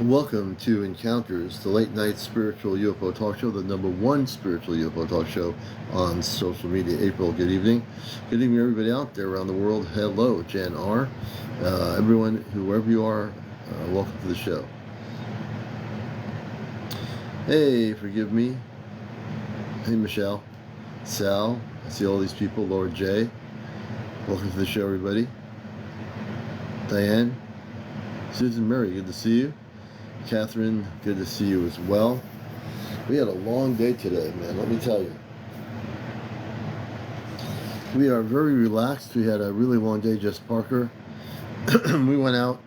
Welcome to Encounters, the late night spiritual UFO talk show, the number one spiritual UFO talk show on social media. April, good evening. Good evening, everybody out there around the world. Hello, Jan R. Everyone, whoever you are, welcome to the show. Hey, forgive me. Hey, Michelle. Sal. I see all these people. Laura J. Welcome to the show, everybody. Diane. Susan Murray, good to see you. Catherine, good to see you as well. We had a long day today, man, let me tell you. We are very relaxed. We had a really long day, Jess Parker. We went out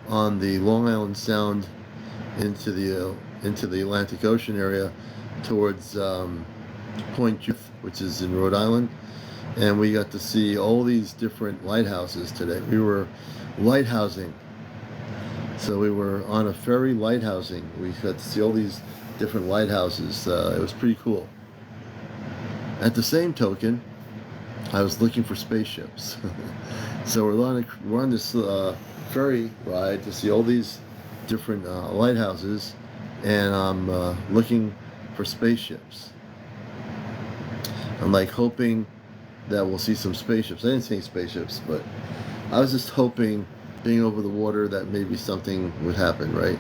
on the Long Island Sound into the Atlantic Ocean area towards Point Youth, which is in Rhode Island. And we got to see all these different lighthouses today. We were lighthousing. So we were on a ferry lighthousing. We got to see all these different lighthouses. It was pretty cool. At the same token, I was looking for spaceships. So we're on this ferry ride to see all these different lighthouses, and I'm looking for spaceships. I'm like hoping that we'll see some spaceships. I didn't see any spaceships, but I was just hoping, being over the water, that maybe something would happen, right?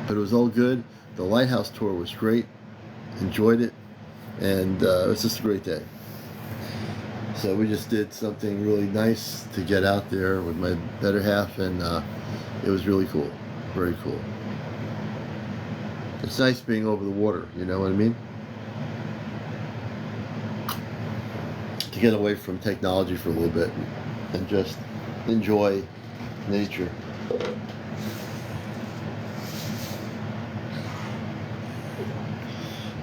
But it was all good. The lighthouse tour was great. Enjoyed it, and it was just a great day. So we just did something really nice to get out there with my better half, and it was really cool. Very cool. It's nice being over the water, you know what I mean? To get away from technology for a little bit and just enjoy nature.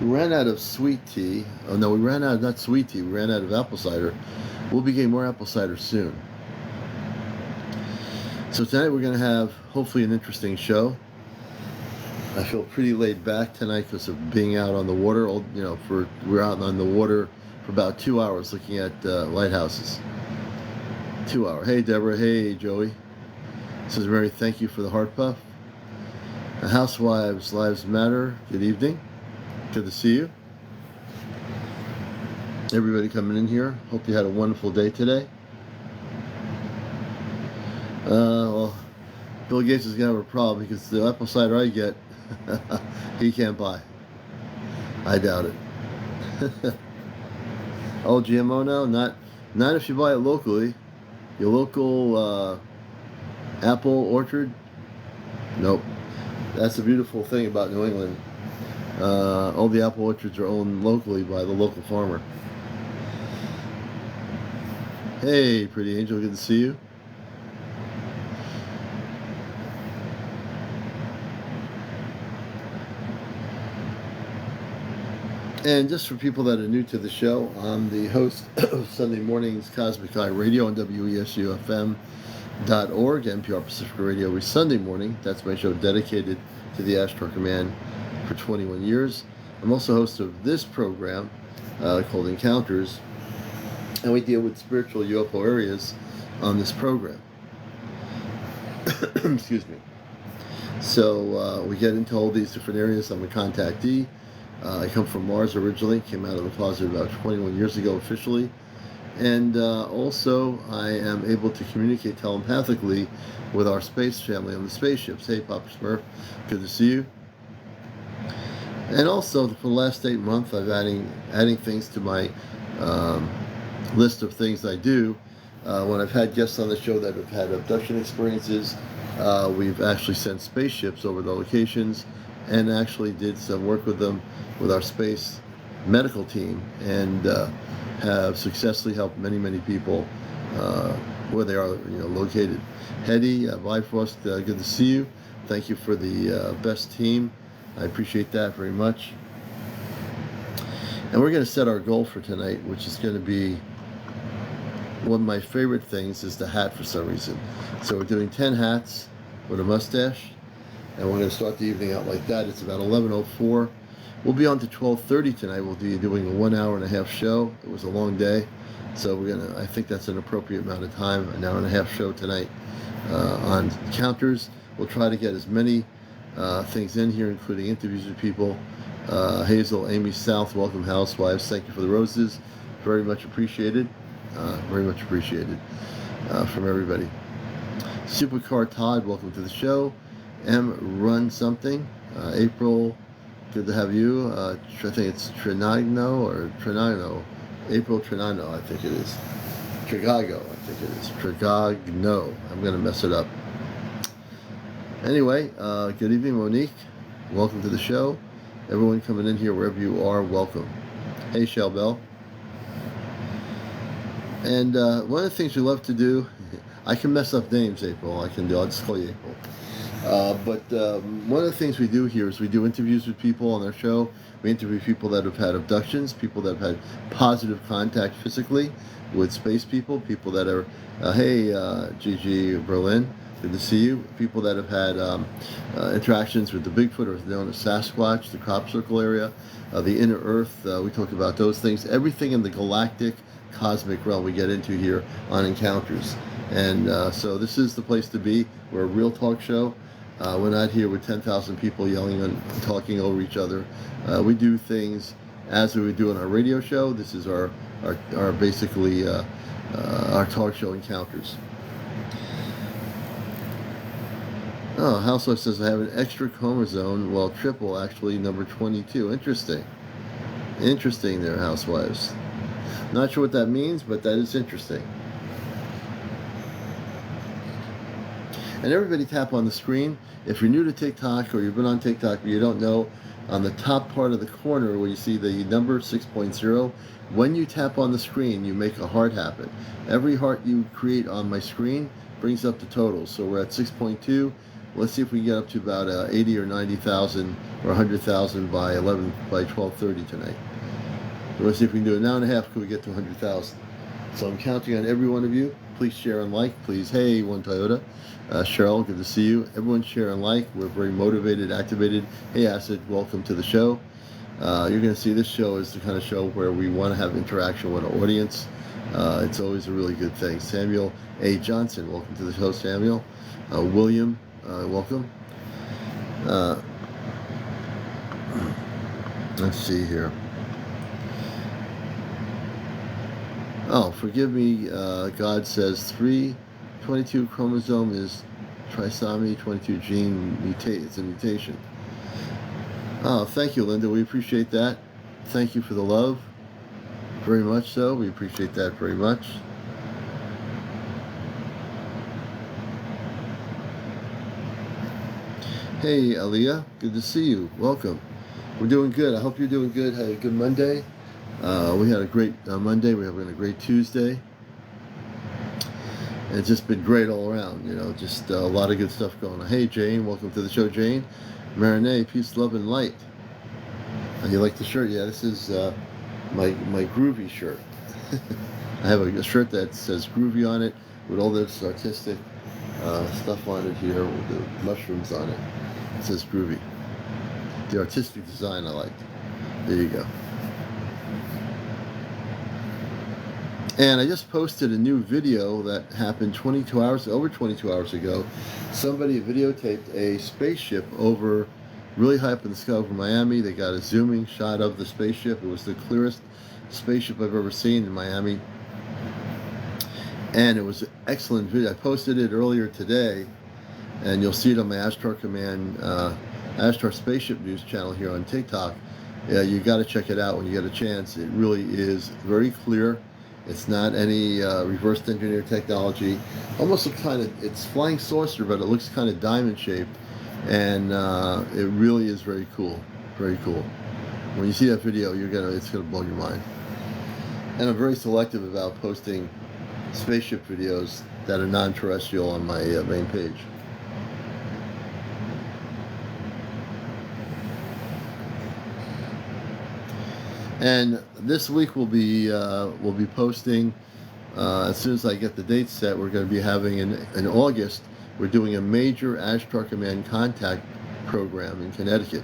We ran out of sweet tea. Oh no, we ran out of, not sweet tea, we ran out of apple cider. We'll be getting more apple cider soon. So tonight we're going to have hopefully an interesting show. I feel pretty laid back tonight because of being out on the water. You know, we're out on the water for about 2 hours looking at lighthouses. 2 hours. Hey Deborah, hey Joey. Says Mary, thank you for the heart puff. Housewives Lives Matter, good evening. Good to see you. Everybody coming in here. Hope you had a wonderful day today. Well, Bill Gates is going to have a problem because the apple cider I get, he can't buy. I doubt it. Oh, GMO now? Not if you buy it locally. Your local apple orchard? Nope. That's the beautiful thing about New England. All the apple orchards are owned locally by the local farmer. Hey, pretty angel, good to see you. And just for people that are new to the show, I'm the host of Sunday Mornings Cosmic Eye Radio on WESUFM.org, NPR Pacific Radio every Sunday morning. That's my show dedicated to the Ashtar Command for 21 years. I'm also host of this program called Encounters, and we deal with spiritual UFO areas on this program. Excuse me. So we get into all these different areas. I'm a contactee. I come from Mars originally, came out of the closet about 21 years ago officially, and also I am able to communicate telepathically with our space family on the spaceships. Hey Papa Smurf, good to see you. And also for the last 8 months I've adding things to my list of things I do. When I've had guests on the show that have had abduction experiences, we've actually sent spaceships over the locations and actually did some work with them with our space medical team, and have successfully helped many people where they are located. Hetty, Bifrost, good to see you. Thank you for the best team. I appreciate that very much. And we're going to set our goal for tonight, which is going to be, one of my favorite things is the hat for some reason. So we're doing 10 hats with a mustache, and we're going to start the evening out like that. It's about 11:04. We'll be on to 12:30 tonight. We'll be doing a 1 hour and a half show. It was a long day, so I think that's an appropriate amount of time, an hour and a half show tonight on Encounters. We'll try to get as many things in here, including interviews with people. Hazel, Amy South, welcome housewives. Thank you for the roses. Very much appreciated. Very much appreciated from everybody. Supercar Todd, welcome to the show. Run something. April, good to have you. I think it's Trinano. April Trinano, I think it is. Trigago, I think it is. Trigagno. I'm going to mess it up. Anyway, good evening, Monique. Welcome to the show. Everyone coming in here, wherever you are, welcome. Hey, Shell Bell. And one of the things we love to do, I can mess up names, April. I'll just call you April. But one of the things we do here is we do interviews with people on our show. We interview people that have had abductions, people that have had positive contact physically with space people, people that are, hey, Gigi Berlin, good to see you. People that have had interactions with the Bigfoot, or known as Sasquatch, the crop circle area, the inner Earth. We talk about those things. Everything in the galactic, cosmic realm we get into here on Encounters. And so this is the place to be. We're a real talk show. We're not here with 10,000 people yelling and talking over each other. We do things as we would do on our radio show. This is our basically our talk show Encounters. Oh, Housewife says I have an extra chromosome, well, triple actually, number 22. Interesting. Interesting there, Housewives. Not sure what that means, but that is interesting. And everybody tap on the screen. If you're new to TikTok, or you've been on TikTok but you don't know, on the top part of the corner where you see the number 6.0, when you tap on the screen, you make a heart happen. Every heart you create on my screen brings up the total. So we're at 6.2. Let's see if we can get up to about 80 or 90,000 or 100,000 by 12:30 tonight. So let's see if we can do an hour and a half. Could we get to 100,000? So I'm counting on every one of you. Please share and like, please. Hey, One Toyota. Cheryl, good to see you. Everyone share and like. We're very motivated, activated. Hey, Acid, welcome to the show. You're going to see this show is the kind of show where we want to have interaction with our audience. It's always a really good thing. Samuel A. Johnson, welcome to the show, Samuel. William, welcome. Let's see here. Oh, forgive me, God says 322 chromosome is trisomy 22 gene mutate. It's a mutation. Oh, thank you, Linda. We appreciate that. Thank you for the love. Very much so. We appreciate that very much. Hey, Aliyah. Good to see you. Welcome. We're doing good. I hope you're doing good. Had a good Monday. We had a great Monday. We're having a great Tuesday. And it's just been great all around, you know, just a lot of good stuff going on. Hey, Jane, welcome to the show, Jane. Marinette, peace, love, and light. You like the shirt? Yeah, this is my groovy shirt. I have a shirt that says groovy on it with all this artistic stuff on it here with the mushrooms on it. It says groovy. The artistic design I like. There you go. And I just posted a new video that happened over 22 hours ago. Somebody videotaped a spaceship over, really high up in the sky over Miami. They got a zooming shot of the spaceship. It was the clearest spaceship I've ever seen in Miami. And it was an excellent video. I posted it earlier today, and you'll see it on my Ashtar Command, Ashtar Spaceship News channel here on TikTok. Yeah, you got to check it out when you get a chance. It really is very clear. It's not any reverse engineer technology. Almost looks kind of, it's flying saucer, but it looks kind of diamond shaped, and it really is very cool. Very cool. When you see that video, it's gonna blow your mind. And I'm very selective about posting spaceship videos that are non-terrestrial on my main page. And this week we'll be posting as soon as I get the dates set. We're going to be having in August. We're doing a major Ashtar Command contact program in Connecticut.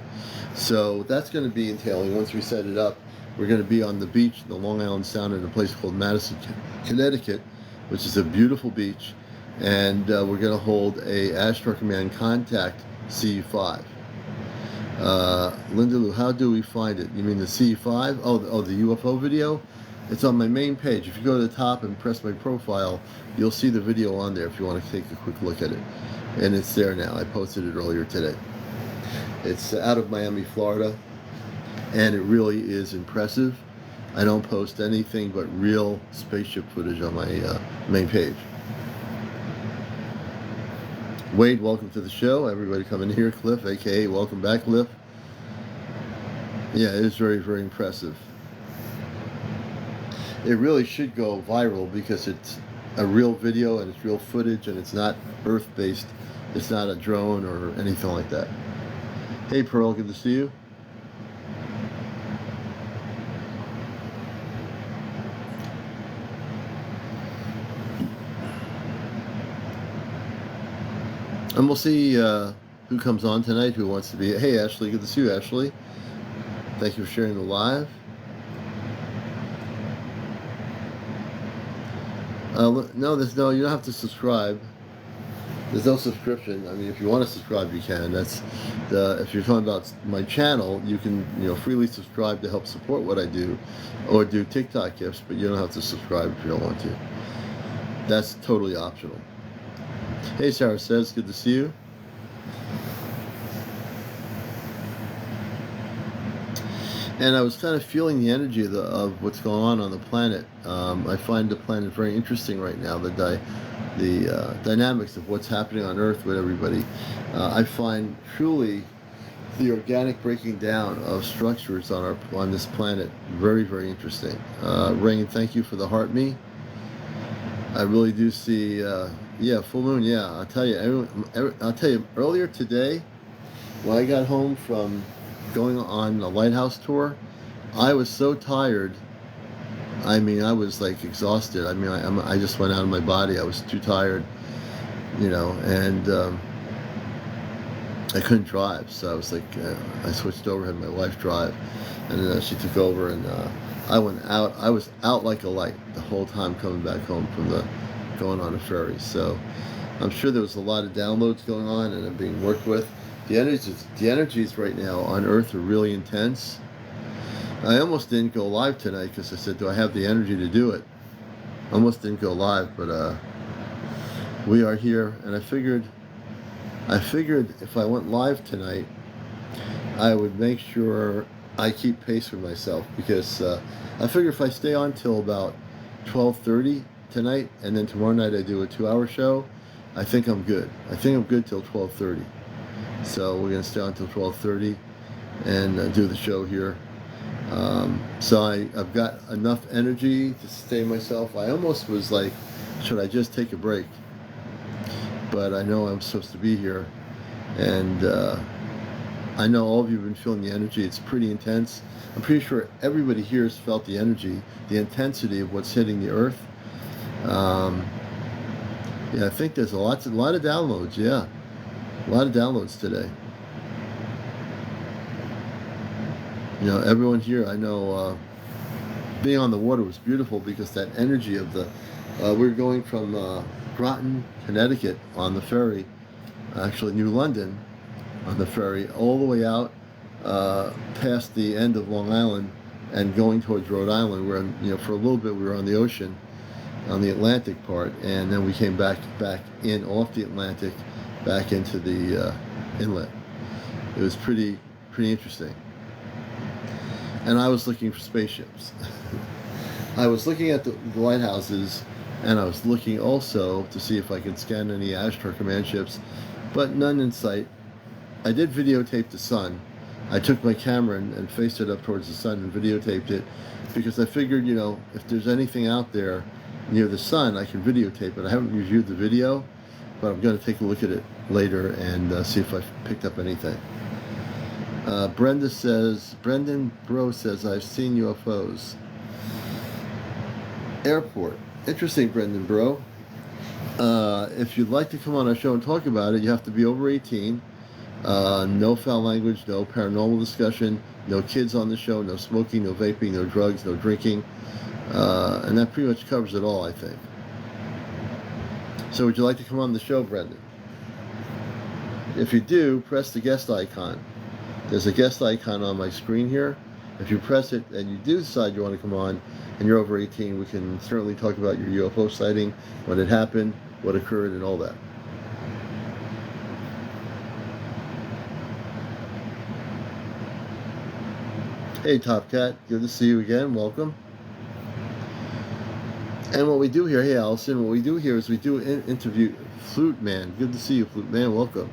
So that's going to be entailing, once we set it up, we're going to be on the beach in the Long Island Sound in a place called Madison, Connecticut, which is a beautiful beach, and we're going to hold a Ashtar Command contact CU5. Linda Lou, how do we find it? You mean the C5? Oh, the UFO video? It's on my main page. If you go to the top and press my profile, you'll see the video on there if you want to take a quick look at it. And it's there now. I posted it earlier today. It's out of Miami, Florida, and it really is impressive. I don't post anything but real spaceship footage on my main page. Wade, welcome to the show. Everybody coming here. Cliff, aka welcome back, Cliff. Yeah, it is very, very impressive. It really should go viral because it's a real video and it's real footage and it's not Earth-based. It's not a drone or anything like that. Hey, Pearl, good to see you. And we'll see who comes on tonight, who wants to be. Hey, Ashley, good to see you, Ashley. Thank you for sharing the live. No, you don't have to subscribe. There's no subscription. I mean, if you want to subscribe, you can. That's if you're talking about my channel, you can freely subscribe to help support what I do, or do TikTok gifts, but you don't have to subscribe if you don't want to. That's totally optional. Hey, Sarah says, good to see you. And I was kind of feeling the energy of what's going on the planet. I find the planet very interesting right now. The dynamics of what's happening on Earth with everybody. I find truly the organic breaking down of structures on this planet very, very interesting. Rain, thank you for the heart me. I really do see. Yeah, full moon. Yeah, I'll tell you. Earlier today, when I got home from going on a lighthouse tour, I was so tired. I mean, I was like exhausted. I mean, I just went out of my body. I was too tired, and I couldn't drive. So I was like, I switched over, had my wife drive, and then she took over, and I went out. I was out like a light the whole time coming back home from going on a ferry. So I'm sure there was a lot of downloads going on, and I'm being worked with. The energies right now on Earth are really intense. I almost didn't go live tonight because I said, do I have the energy to do it? Almost didn't go live, but we are here, and I figured if I went live tonight, I would make sure I keep pace with myself, because I figure if I stay on till about 12:30 tonight, and then tomorrow night I do a 2-hour show, I think I'm good. I think I'm good till 12:30. So we're going to stay on till 12:30 and do the show here. So I've got enough energy to sustain myself. I almost was like, should I just take a break? But I know I'm supposed to be here, and I know all of you have been feeling the energy. It's pretty intense. I'm pretty sure everybody here has felt the energy, the intensity of what's hitting the Earth. Yeah, I think there's a lot of downloads. Yeah, a lot of downloads today. Everyone here, I know, being on the water was beautiful, because that energy of we're going from Groton, Connecticut on the ferry, actually New London on the ferry, all the way out past the end of Long Island and going towards Rhode Island, where for a little bit we were on the ocean, on the Atlantic part, and then we came back in off the Atlantic, back into the inlet. It was pretty interesting. And I was looking for spaceships. I was looking at the lighthouses, and I was looking also to see if I could scan any Ashtar command ships, but none in sight. I did videotape the sun. I took my camera and faced it up towards the sun and videotaped it, because I figured, if there's anything out there near the sun, I can videotape it. I haven't reviewed the video, but I'm going to take a look at it later and see if I picked up anything. Brendan Bro says, I've seen UFOs. Airport. Interesting, Brendan Bro. If you'd like to come on our show and talk about it, you have to be over 18. No foul language, no paranormal discussion, no kids on the show, no smoking, no vaping, no drugs, no drinking. And that pretty much covers it all, I think. So would you like to come on the show, Brendan? If you do, press the guest icon. There's a guest icon on my screen here. If you press it and you do decide you want to come on and you're over 18, we can certainly talk about your UFO sighting, when it happened, what occurred, and all that. Hey, Top Cat, good to see you again. Welcome. And what we do here, hey Allison, what we do here is we do an interview. Flute Man, good to see you, Flute Man. Welcome.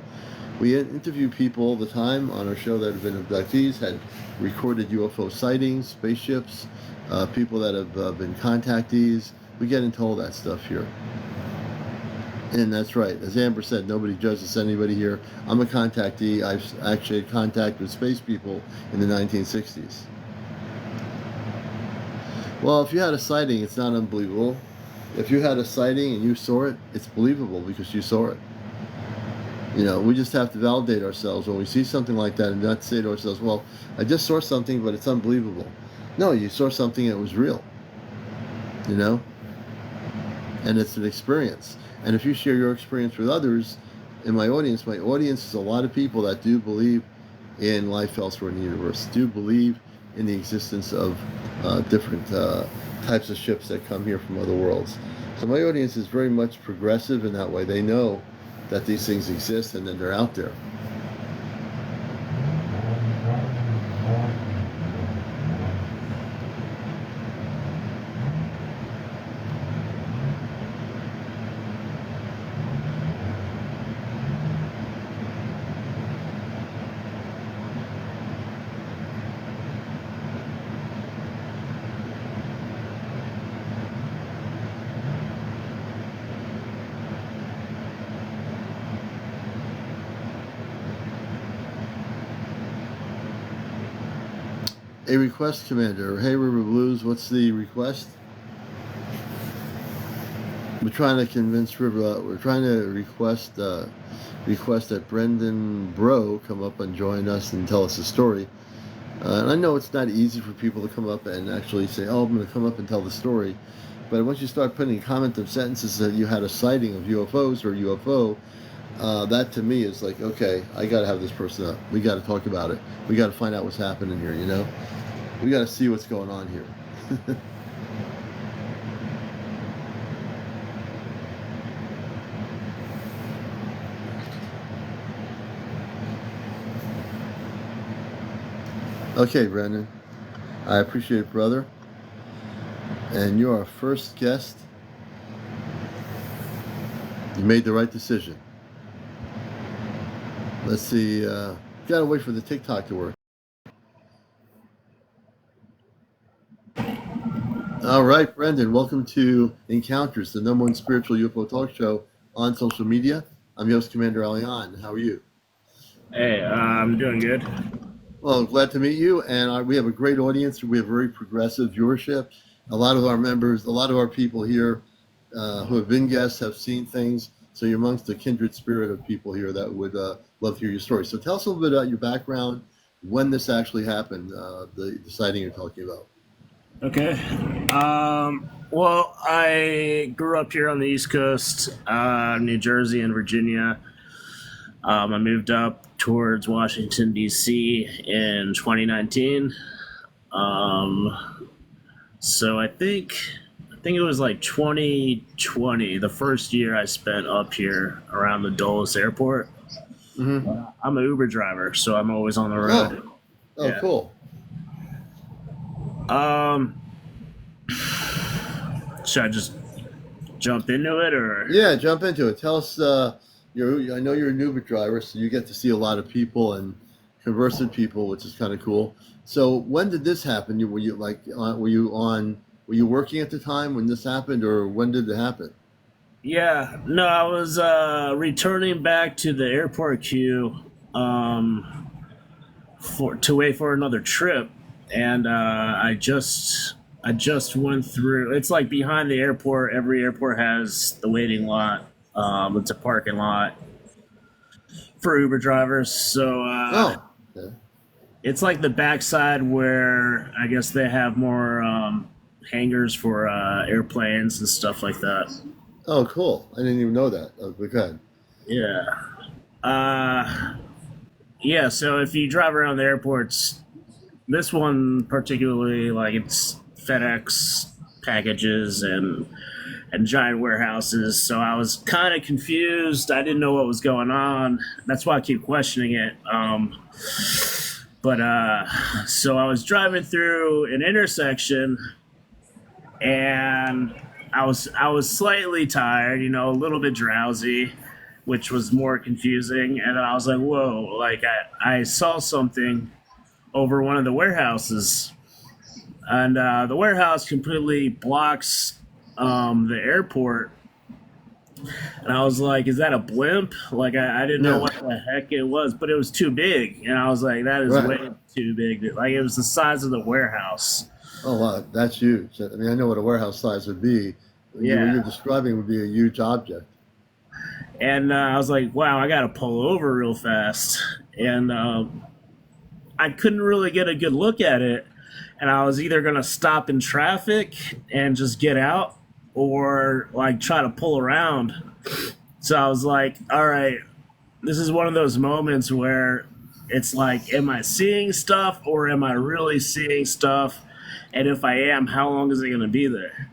We interview people all the time on our show that have been abductees, had recorded UFO sightings, spaceships, people that have been contactees. We get into all that stuff here. And that's right. As Amber said, nobody judges anybody here. I'm a contactee. I've actually had contact with space people in the 1960s. Well, if you had a sighting, it's not unbelievable. If you had a sighting and you saw it, it's believable because you saw it. You know, we just have to validate ourselves when we see something like that and not say to ourselves, well, I just saw something, but it's unbelievable. No, you saw something that was real, you know, and it's an experience. And if you share your experience with others, in my audience is a lot of people that do believe in life elsewhere in the universe, do believe in the existence of different types of ships that come here from other worlds. So my audience is very much progressive in that way. They know that these things exist and that they're out there. A request, Commander. Hey, River Blues, what's the request? We're trying to convince River. We're trying to request that Brendan Bro come up and join us and tell us a story. And I know it's not easy for people to come up and actually say, "Oh, I'm going to come up and tell the story." But once you start putting comment of sentences that you had a sighting of UFOs or UFO, that to me is like, okay, I got to have this person up. We got to talk about it. We got to find out what's happening here. You know, we got to see what's going on here. Okay, Brendan, I appreciate it, brother. And you're our first guest. You made the right decision. Let's see. Gotta wait for the TikTok to work. All right, Brendan. Welcome to Encounters, the #1 spiritual UFO talk show on social media. I'm your host, CmdrAleon. How are you? Hey, I'm doing good. Well, glad to meet you. And we have a great audience. We have very progressive viewership. A lot of our members, a lot of our people here who have been guests have seen things. So you're amongst the kindred spirit of people here that would love to hear your story. So tell us a little bit about your background, when this actually happened, the sighting you're talking about. Okay. Well, I grew up here on the East Coast, New Jersey and Virginia. I moved up towards Washington, D.C. in 2019. So I think it was like 2020, the first year I spent up here around the Dulles Airport. Mm-hmm. I'm an Uber driver, so I'm always on the road. Oh, Yeah. cool. Should I just jump into it, or? Yeah, jump into it. Tell us. I know you're an Uber driver, so you get to see a lot of people and converse with people, which is kind of cool. So when did this happen? Were you working at the time when this happened, or when did it happen? Yeah, no, I was returning back to the airport queue to wait for another trip, and I just went through. It's like behind the airport. Every airport has the waiting lot. It's a parking lot for Uber drivers. So Okay. it's like the backside where I guess they have more hangars for airplanes and stuff like that. Oh, cool. I didn't even know that. Oh, go ahead. Yeah. Uh, Yeah, so if you drive around the airports, this one particularly, like it's FedEx packages and giant warehouses. So I was kind of confused. I didn't know what was going on. That's why I keep questioning it. So I was driving through an intersection, and I was slightly tired, a little bit drowsy, which was more confusing. And I was like, whoa! Like I saw something over one of the warehouses, and the warehouse completely blocks the airport. And I was like, is that a blimp? Like, I didn't know Yeah. what the heck it was, but it was too big. And I was like, that is Right. way too big. Like, it was the size of the warehouse. Oh wow, that's huge. I mean, I know what a warehouse size would be. What you're Yeah. describing would be a huge object. And I was like, wow, I got to pull over real fast. And I couldn't really get a good look at it. And I was either going to stop in traffic and just get out, or like try to pull around. So I was like, all right, this is one of those moments where it's like, am I seeing stuff or am I really seeing stuff? And if I am, how long is it going to be there?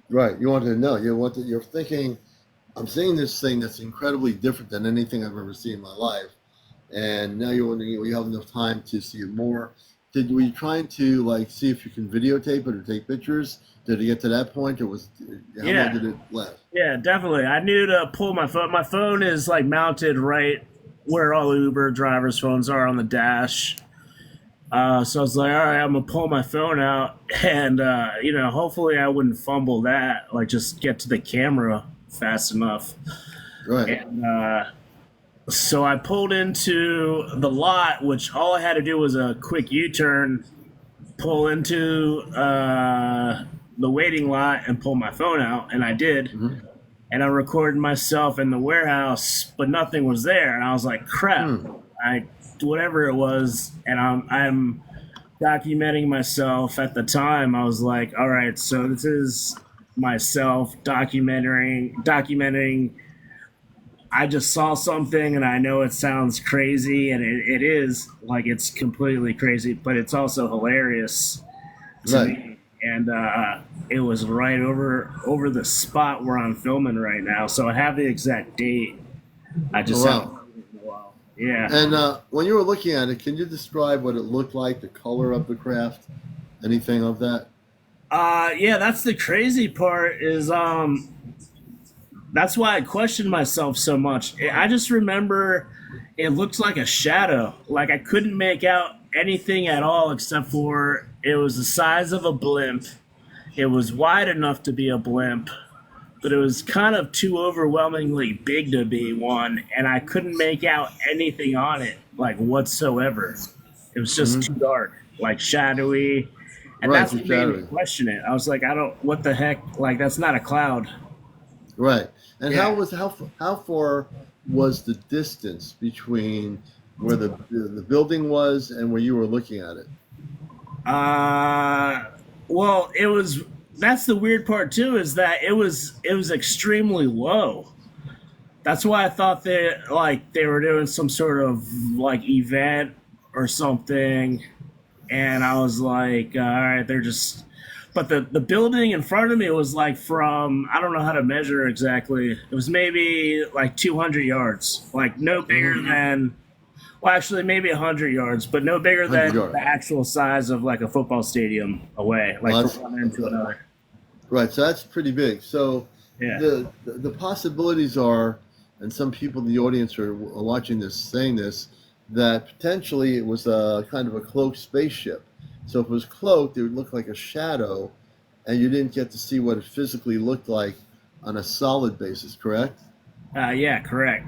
Right. You want to know. You're thinking, I'm seeing this thing that's incredibly different than anything I've ever seen in my life. And now you're wondering, you have enough time to see it more. Were you trying to like see if you can videotape it or take pictures? Did it get to that point, or how long Yeah, did it last? yeah, definitely. I knew to pull my phone. My phone is like mounted right where all Uber drivers' phones are on the dash. So I was like, all right, I'm gonna pull my phone out, and hopefully I wouldn't fumble that. Like, just get to the camera fast enough. Right. And so I pulled into the lot, which all I had to do was a quick U-turn, pull into the waiting lot, and pull my phone out, and I did. Hmm. And I recorded myself in the warehouse, but nothing was there, and I was like, crap. Hmm. I Whatever it was, and I'm documenting myself at the time. I was like, all right, so this is myself documenting. I just saw something, and I know it sounds crazy, and it is, like, it's completely crazy, but it's also hilarious to Right. me. And it was right over the spot where I'm filming right now, so I have the exact date. I Oh just haven't wow. seen it in a while. Yeah. And when you were looking at it, can you describe what it looked like, the color of the craft, anything of that? Yeah, that's the crazy part. Is That's why I questioned myself so much. I just remember it looked like a shadow. Like, I couldn't make out anything at all except for it was the size of a blimp. It was wide enough to be a blimp, but it was kind of too overwhelmingly big to be one, and I couldn't make out anything on it, like, whatsoever. It was just too Hmm. dark, like shadowy, and Right. that's Too what made me shadowy. question it. I was like, I don't, what the heck? Like, that's not a cloud. Right. And Yeah. how far was the distance between where the building was and where you were looking at it? Uh, well, it was. That's the weird part too, is that it was extremely low. That's why I thought they were doing some sort of like event or something, and I was like, all right, they're just. But the building in front of me was like, from, I don't know how to measure exactly. It was maybe like 200 yards, like no bigger Hmm. than, well, actually maybe 100 yards, but no bigger 100 than the yards. actual size of like a football stadium away, like Well, from one end to another. right. So that's pretty big. So Yeah. the possibilities are, and some people in the audience are watching this saying this, that potentially it was a kind of a cloaked spaceship. So if it was cloaked, it would look like a shadow, and you didn't get to see what it physically looked like on a solid basis, correct? Yeah, correct.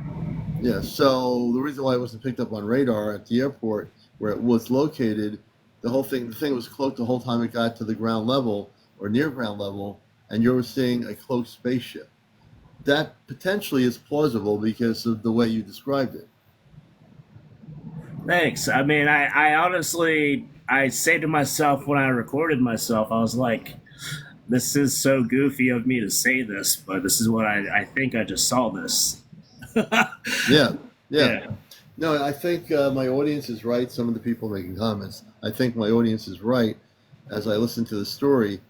Yeah, so the reason why it wasn't picked up on radar at the airport where it was located, the thing was cloaked the whole time it got to the ground level or near ground level, and you were seeing a cloaked spaceship. That potentially is plausible because of the way you described it. Thanks. I mean, I honestly, I say to myself when I recorded myself, I was like, this is so goofy of me to say this, but this is what I think I just saw this. Yeah, yeah. Yeah. No, I think my audience is right. Some of the people making comments, I think my audience is right. As I listen to the story,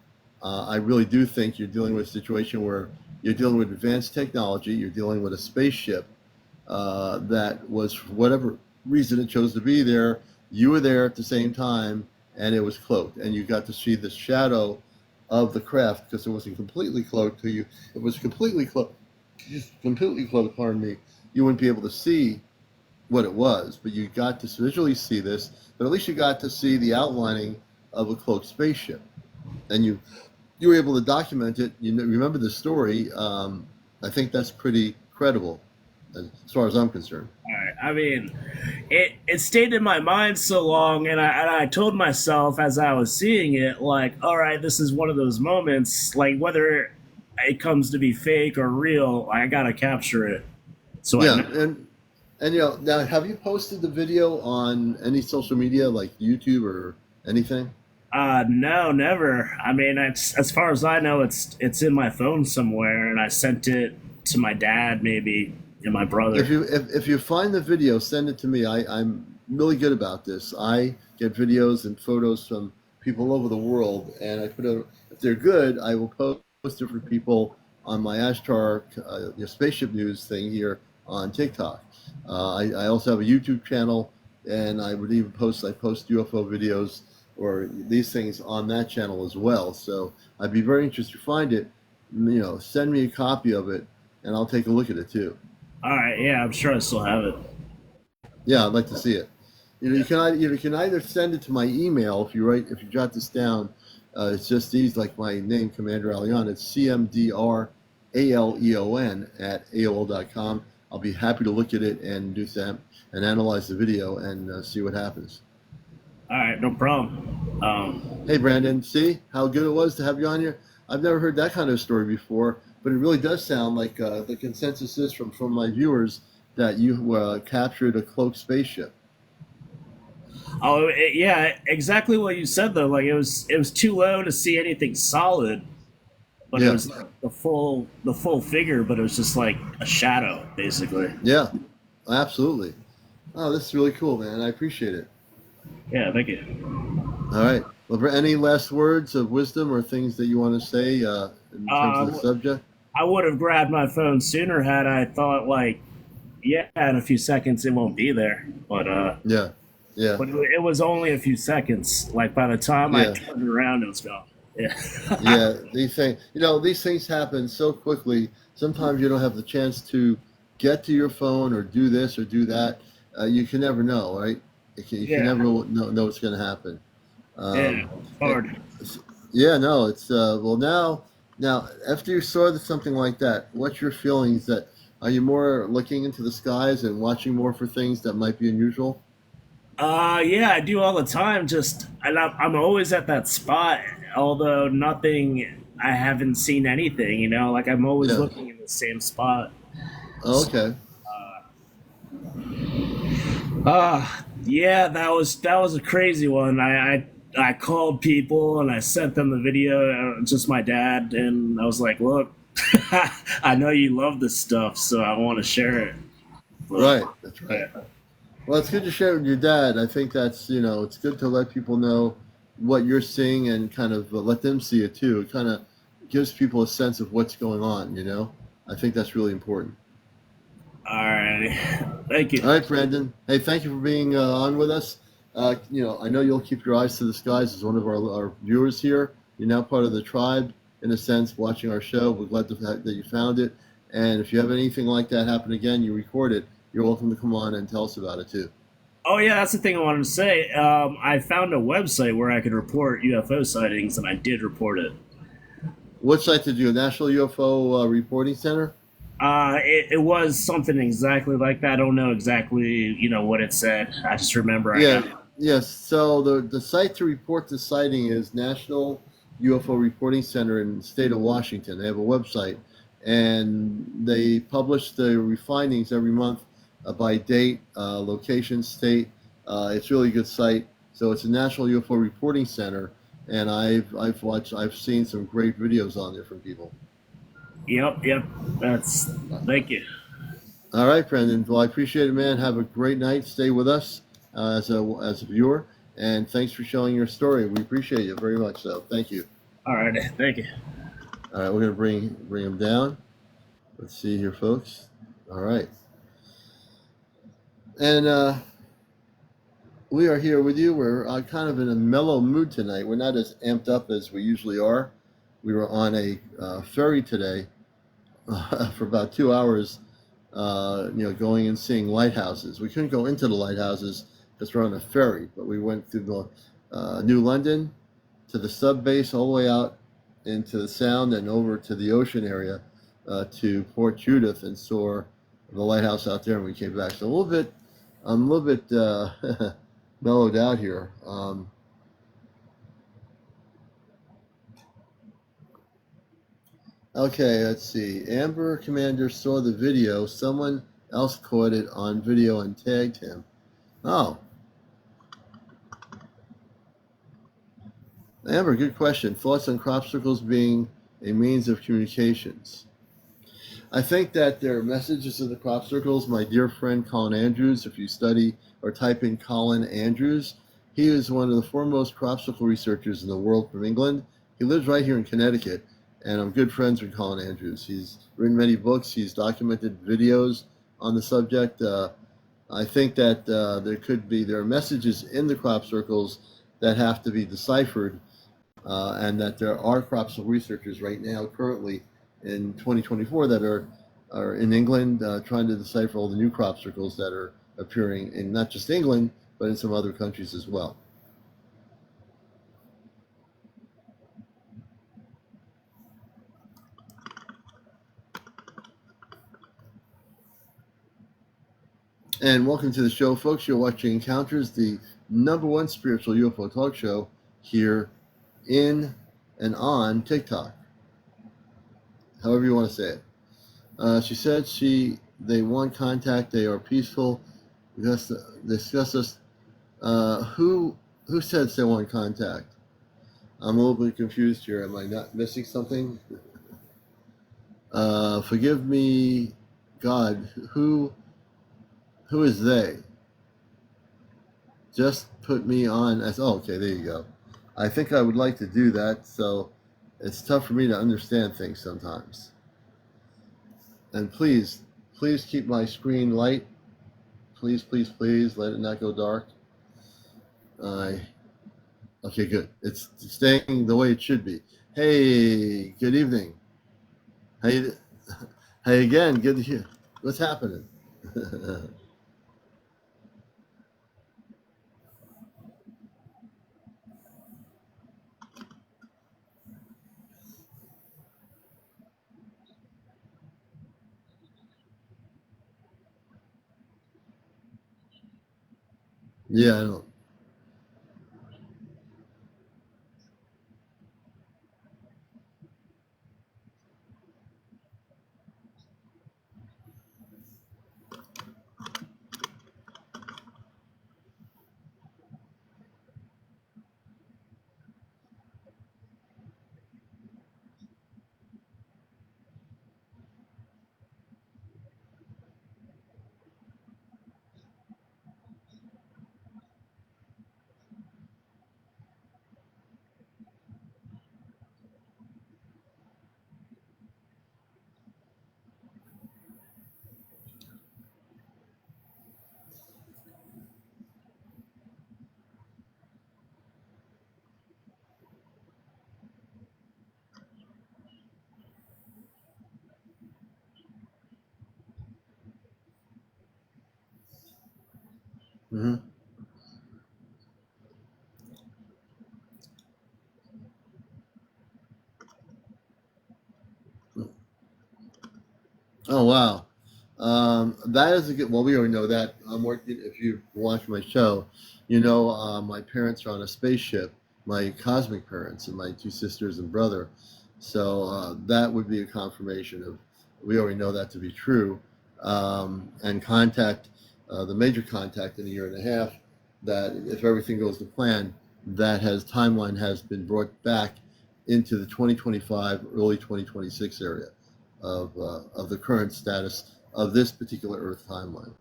I really do think you're dealing with a situation where you're dealing with advanced technology. You're dealing with a spaceship that was, for whatever reason it chose to be there, you were there at the same time, and it was cloaked, and you got to see the shadow of the craft because it wasn't completely cloaked to you. It was completely cloaked. Pardon me. You wouldn't be able to see what it was, but you got to visually see this. But at least you got to see the outlining of a cloaked spaceship, and you were able to document it. You remember the story. I think that's pretty credible, as far as I'm concerned. All right. I mean, it stayed in my mind so long, and I told myself as I was seeing it, like, all right, this is one of those moments, like whether it comes to be fake or real, I gotta capture it. So I Yeah, know. and now, have you posted the video on any social media like YouTube or anything? No, never. I mean, it's, as far as I know, it's in my phone somewhere, and I sent it to my dad, maybe, and my If brother. you find the video, send it to me. I'm really good about this. I get videos and photos from people all over the world, and I put a, if they're good, I will post it for people on my Ashtar spaceship news thing here on TikTok. I also have a YouTube channel, and I would even post UFO videos or these things on that channel as well. So I'd be very interested to find it. Send me a copy of it, and I'll take a look at it too. All right, yeah, I'm sure I still have it. Yeah, I'd like to see it. Yeah. You can either send it to my email if you jot this down. It's just easy, like my name, CmdrAleon. It's CmdRAleon at AOL.com. I'll be happy to look at it and do that and analyze the video and see what happens. All right, no problem. Hey, Brandon, see how good it was to have you on here? I've never heard that kind of story before, but it really does sound like the consensus is from my viewers that you captured a cloaked spaceship. Yeah, exactly what you said though. Like it was too low to see anything solid, but it Yeah, was like the full figure, but it was just like a shadow, basically. yeah, absolutely. Oh, this is really cool, man. I appreciate it. Yeah, thank you. All right. Well, any last words of wisdom or things that you want to say in terms of the Uh, subject? I would have grabbed my phone sooner had I thought like, yeah, in a few seconds it won't be there. Yeah, yeah, But it was only a few seconds. Like by the time I yeah, turned around, it was gone. Yeah. yeah. These things happen so quickly. Sometimes you don't have the chance to get to your phone or do this or do that. You can never know, right? You can Yeah. never know what's going to happen. Yeah. Um, It's eh, hard. yeah, no, it's well now after you saw something like that, what's your feelings? That are you more looking into the skies and watching more for things that might be unusual? Yeah, I do all the time. Just and I'm always at that spot. Although nothing, I haven't seen anything. Like I'm always Yeah. looking in the same spot. Oh, So, okay. yeah, that was a crazy one. I called people and I sent them the video. Just my dad, and I was like, "Look, I know you love this stuff, so I want to share it." But Right. That's right. yeah, Well, it's good to share with your dad. I think that's it's good to let people know what you're seeing and kind of let them see it too. It kind of gives people a sense of what's going on. I think that's really important. all right, thank you. All right, Brandon. Hey, thank you for being on with us. I know you'll keep your eyes to the skies as one of our viewers here. You're now part of the tribe, in a sense, watching our show. We're glad that you found it. And if you have anything like that happen again, you record it. You're welcome to come on and tell us about it too. Oh yeah, that's the thing I wanted to say. I found a website where I could report UFO sightings, and I did report it. What site did you? National UFO Reporting Center? It was something exactly like that. I don't know exactly, what it said. I just remember I Yeah, got it. yes. So the site to report the sighting is National UFO Reporting Center in the state of Washington. They have a website, and they publish the findings every month by date, location, state. It's a really good site. So it's a National UFO Reporting Center, and I've seen some great videos on there from people. Yep, yep. Thank you. All right, Brendan. Well, I appreciate it, man. Have a great night. Stay with us as a viewer, and thanks for sharing your story. We appreciate you very much. So, thank you. All right, thank you. All right, we're gonna bring him down. Let's see here, folks. All right, and we are here with you. We're kind of in a mellow mood tonight. We're not as amped up as we usually are. We were on a ferry today for about 2 hours, going and seeing lighthouses. We couldn't go into the lighthouses because we're on a ferry, but we went through the New London to the sub base, all the way out into the Sound and over to the ocean area to Port Judith, and saw the lighthouse out there, and we came back. So I'm a little bit mellowed out here. Okay, let's see. Amber Commander saw the video. Someone else caught it on video and tagged him. Oh, Amber, good question. Thoughts on crop circles being a means of communications? I think that there are messages in the crop circles. My dear friend Colin Andrews, if you study or type in Colin Andrews, he is one of the foremost crop circle researchers in the world from England. He lives right here in Connecticut, and I'm good friends with Colin Andrews. He's written many books. He's documented videos on the subject. I think that there are messages in the crop circles that have to be deciphered, and that there are crop circle researchers right now, currently in 2024, that are in England trying to decipher all the new crop circles that are appearing in not just England, but in some other countries as well. And welcome to the show, folks. You're watching Encounters, the #1 spiritual UFO talk show here in and on TikTok, however you want to say it. She said they want contact. They are peaceful. Discuss us. Who says they want contact? I'm a little bit confused here. Am I not missing something? Forgive me, God. Who is they? Just put me on as. Oh, okay, there you go. I think I would like to do that. So it's tough for me to understand things sometimes. And please keep my screen light. Please, let it not go dark. Okay, good. It's staying the way it should be. Hey, good evening. Hey, hey again. Good to hear. What's happening? Yeah, I know. Mm-hmm. Oh wow, that is a good. Well, we already know that. I'm working. If you watch my show, my parents are on a spaceship. My cosmic parents and my two sisters and brother. So that would be a confirmation of. We already know that to be true. And contact, the major contact in a year and a half. That if everything goes to plan, timeline has been brought back into the 2025, early 2026 area of the current status of this particular Earth timeline.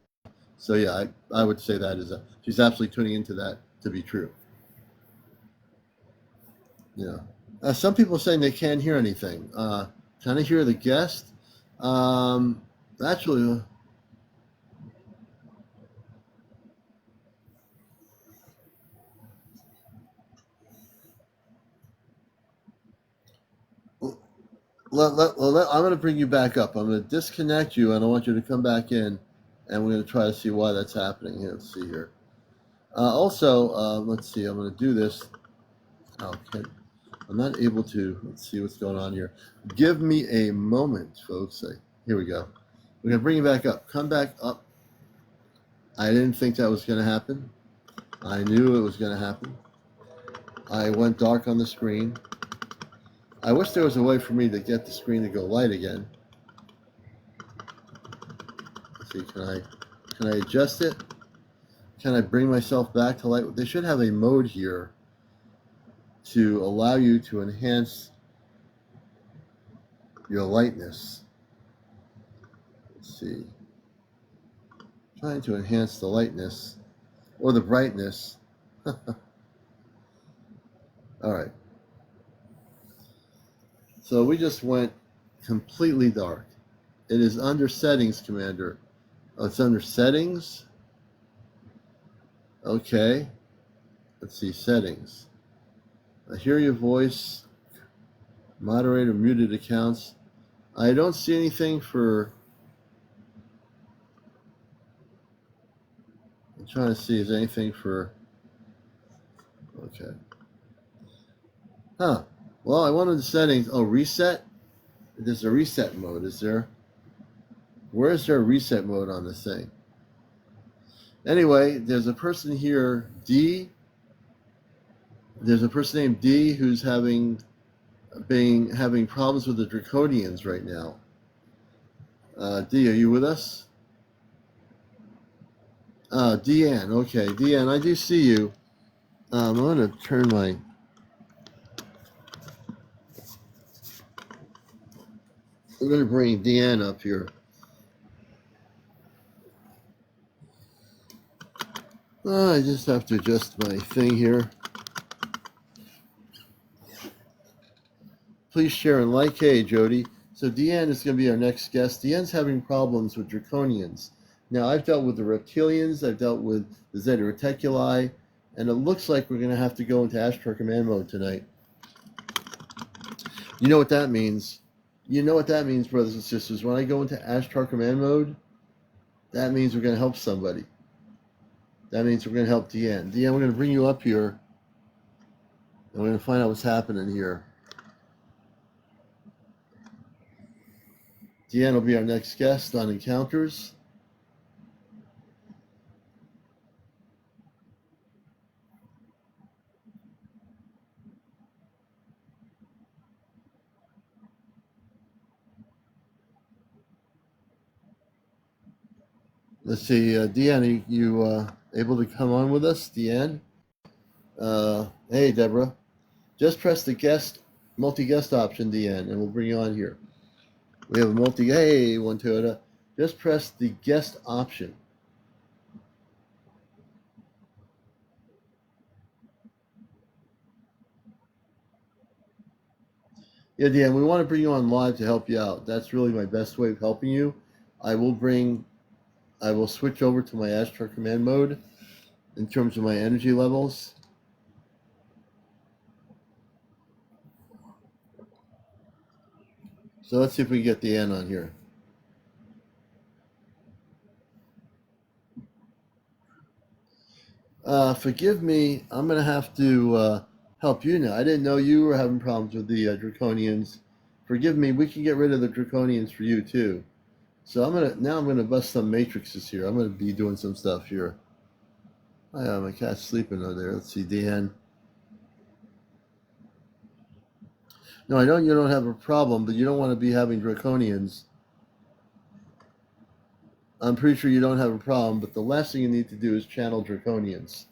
So yeah, I would say that she's absolutely tuning into that to be true. Yeah. Some people are saying they can't hear anything. Can I hear the guest? Actually, I'm going to bring you back up. I'm going to disconnect you, and I want you to come back in, and we're going to try to see why that's happening. Here, let's see here. Also, let's see. I'm going to do this. Okay. I'm not able to. Let's see what's going on here. Give me a moment, folks. Here we go. We're going to bring you back up. Come back up. I didn't think that was going to happen. I knew it was going to happen. I went dark on the screen. I wish there was a way for me to get the screen to go light again. Let's see, can I adjust it? Can I bring myself back to light? They should have a mode here to allow you to enhance your lightness. Let's see. Trying to enhance the lightness or the brightness. All right. So we just went completely dark. It is under settings, Commander. Oh, it's under settings? Okay. Let's see, settings. I hear your voice. Moderator muted accounts. I don't see anything for... I'm trying to see, is anything for... Okay. Huh. Well, I went into settings. Oh, reset? There's a reset mode, is there? Where is there a reset mode on this thing? Anyway, there's a person here, D. There's a person named D who's having problems with the Draconians right now. D, are you with us? Deanne, okay. Deanne, I do see you. I'm going to turn my... I'm going to bring Deanne up here. I just have to adjust my thing here. Please share and like. Hey, Jody. So Deanne is going to be our next guest. Deanne's having problems with Draconians. Now, I've dealt with the reptilians. I've dealt with the Zeta Reticuli. And it looks like we're going to have to go into Ashtar command mode tonight. You know what that means? You know what that means, brothers and sisters. When I go into Ashtar command mode, that means we're going to help somebody. That means we're going to help Deanne. Deanne, we're going to bring you up here. And we're going to find out what's happening here. Deanne will be our next guest on Encounters. Let's see, Deanne, you able to come on with us, Deanne? Hey, Deborah. Just press the multi-guest option, Deanne, and we'll bring you on here. We have a hey, one Toyota. Just press the guest option. Yeah, Deanne, we want to bring you on live to help you out. That's really my best way of helping you. I will switch over to my Ashtar command mode in terms of my energy levels. So let's see if we can get Deanne on here. Forgive me, I'm going to have to help you now. I didn't know you were having problems with the Draconians. Forgive me, we can get rid of the Draconians for you too. So I'm gonna bust some matrices here. I'm gonna be doing some stuff here. My cat's sleeping over there. Let's see, Deanne. No, I know you don't have a problem, but you don't want to be having Draconians. I'm pretty sure you don't have a problem, but the last thing you need to do is channel Draconians.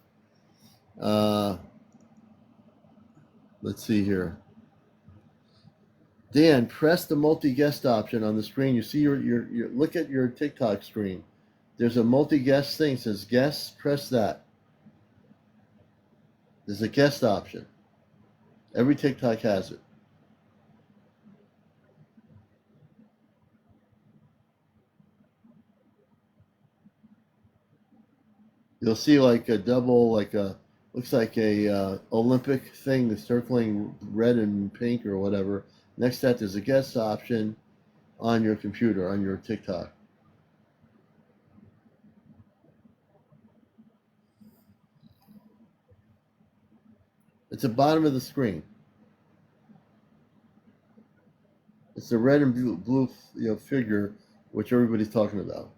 Let's see here. Dan, press the multi-guest option on the screen. You see your look at your TikTok screen. There's a multi-guest thing. It says guests. Press that. There's a guest option. Every TikTok has it. You'll see like a double, like a looks like a Olympic thing that's circling red and pink or whatever. Next to that, there's a guest option on your computer on your TikTok. It's the bottom of the screen. It's the red and blue figure, which everybody's talking about.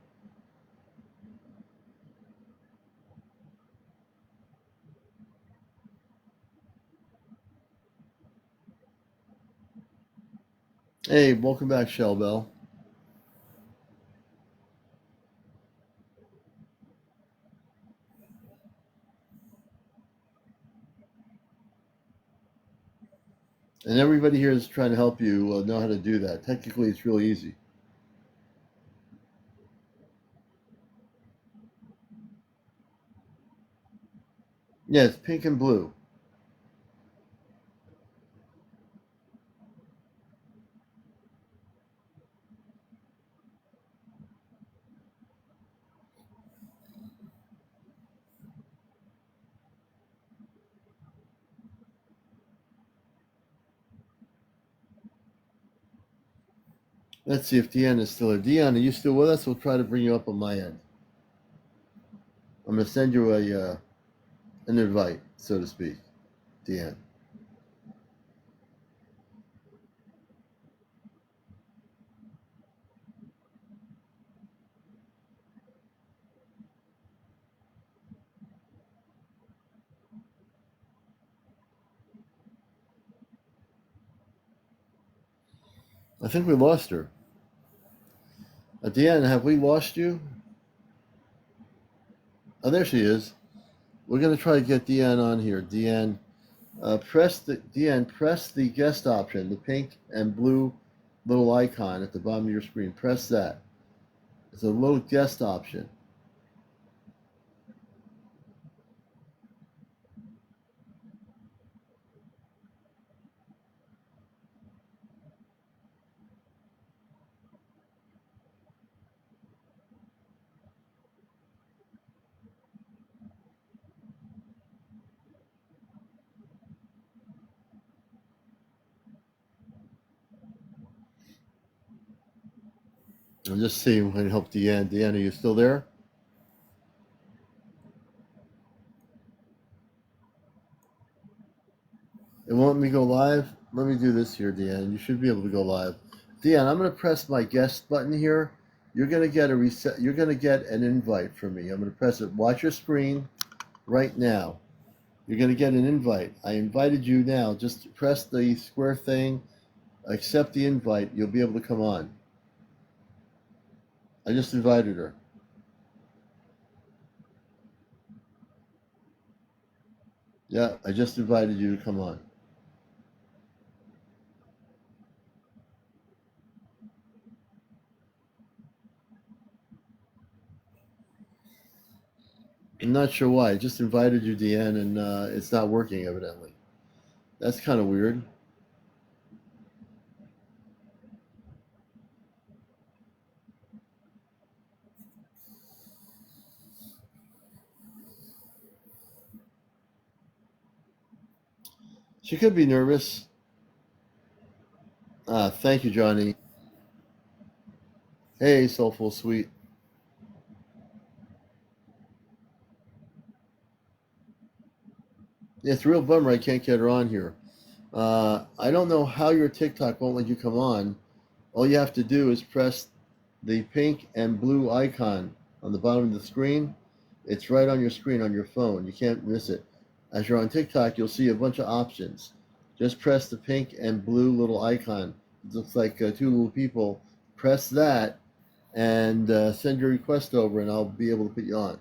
Hey, welcome back, Shell Bell. And everybody here is trying to help you know how to do that. Technically, it's really easy. Yeah, it's pink and blue. Let's see if Deanna is still there. Deanna, are you still with us? We'll try to bring you up on my end. I'm going to send you an invite, so to speak, Deanna. I think we lost her. Deanna, have we lost you? Oh, there she is. We're going to try to get Deanna on here. Deanna, press the guest option, the pink and blue little icon at the bottom of your screen. Press that. It's a little guest option. I'm just seeing if I can help Deanna. Deanna, are you still there? It won't let me go live. Let me do this here, Deanna. You should be able to go live. Deanna, I'm going to press my guest button here. You're going to get a reset. You're going to get an invite from me. I'm going to press it. Watch your screen right now. You're going to get an invite. I invited you now. Just press the square thing. Accept the invite. You'll be able to come on. I just invited her. Yeah, I just invited you to come on. I'm not sure why. I just invited you, Deanne, and it's not working, evidently. That's kind of weird. She could be nervous. Thank you, Johnny. Hey, Soulful Sweet. Yeah, it's a real bummer I can't get her on here. I don't know how your TikTok won't let you come on. All you have to do is press the pink and blue icon on the bottom of the screen. It's right on your screen on your phone. You can't miss it. As you're on TikTok, you'll see a bunch of options. Just press the pink and blue little icon. It looks like two little people. Press that and send your request over, and I'll be able to put you on.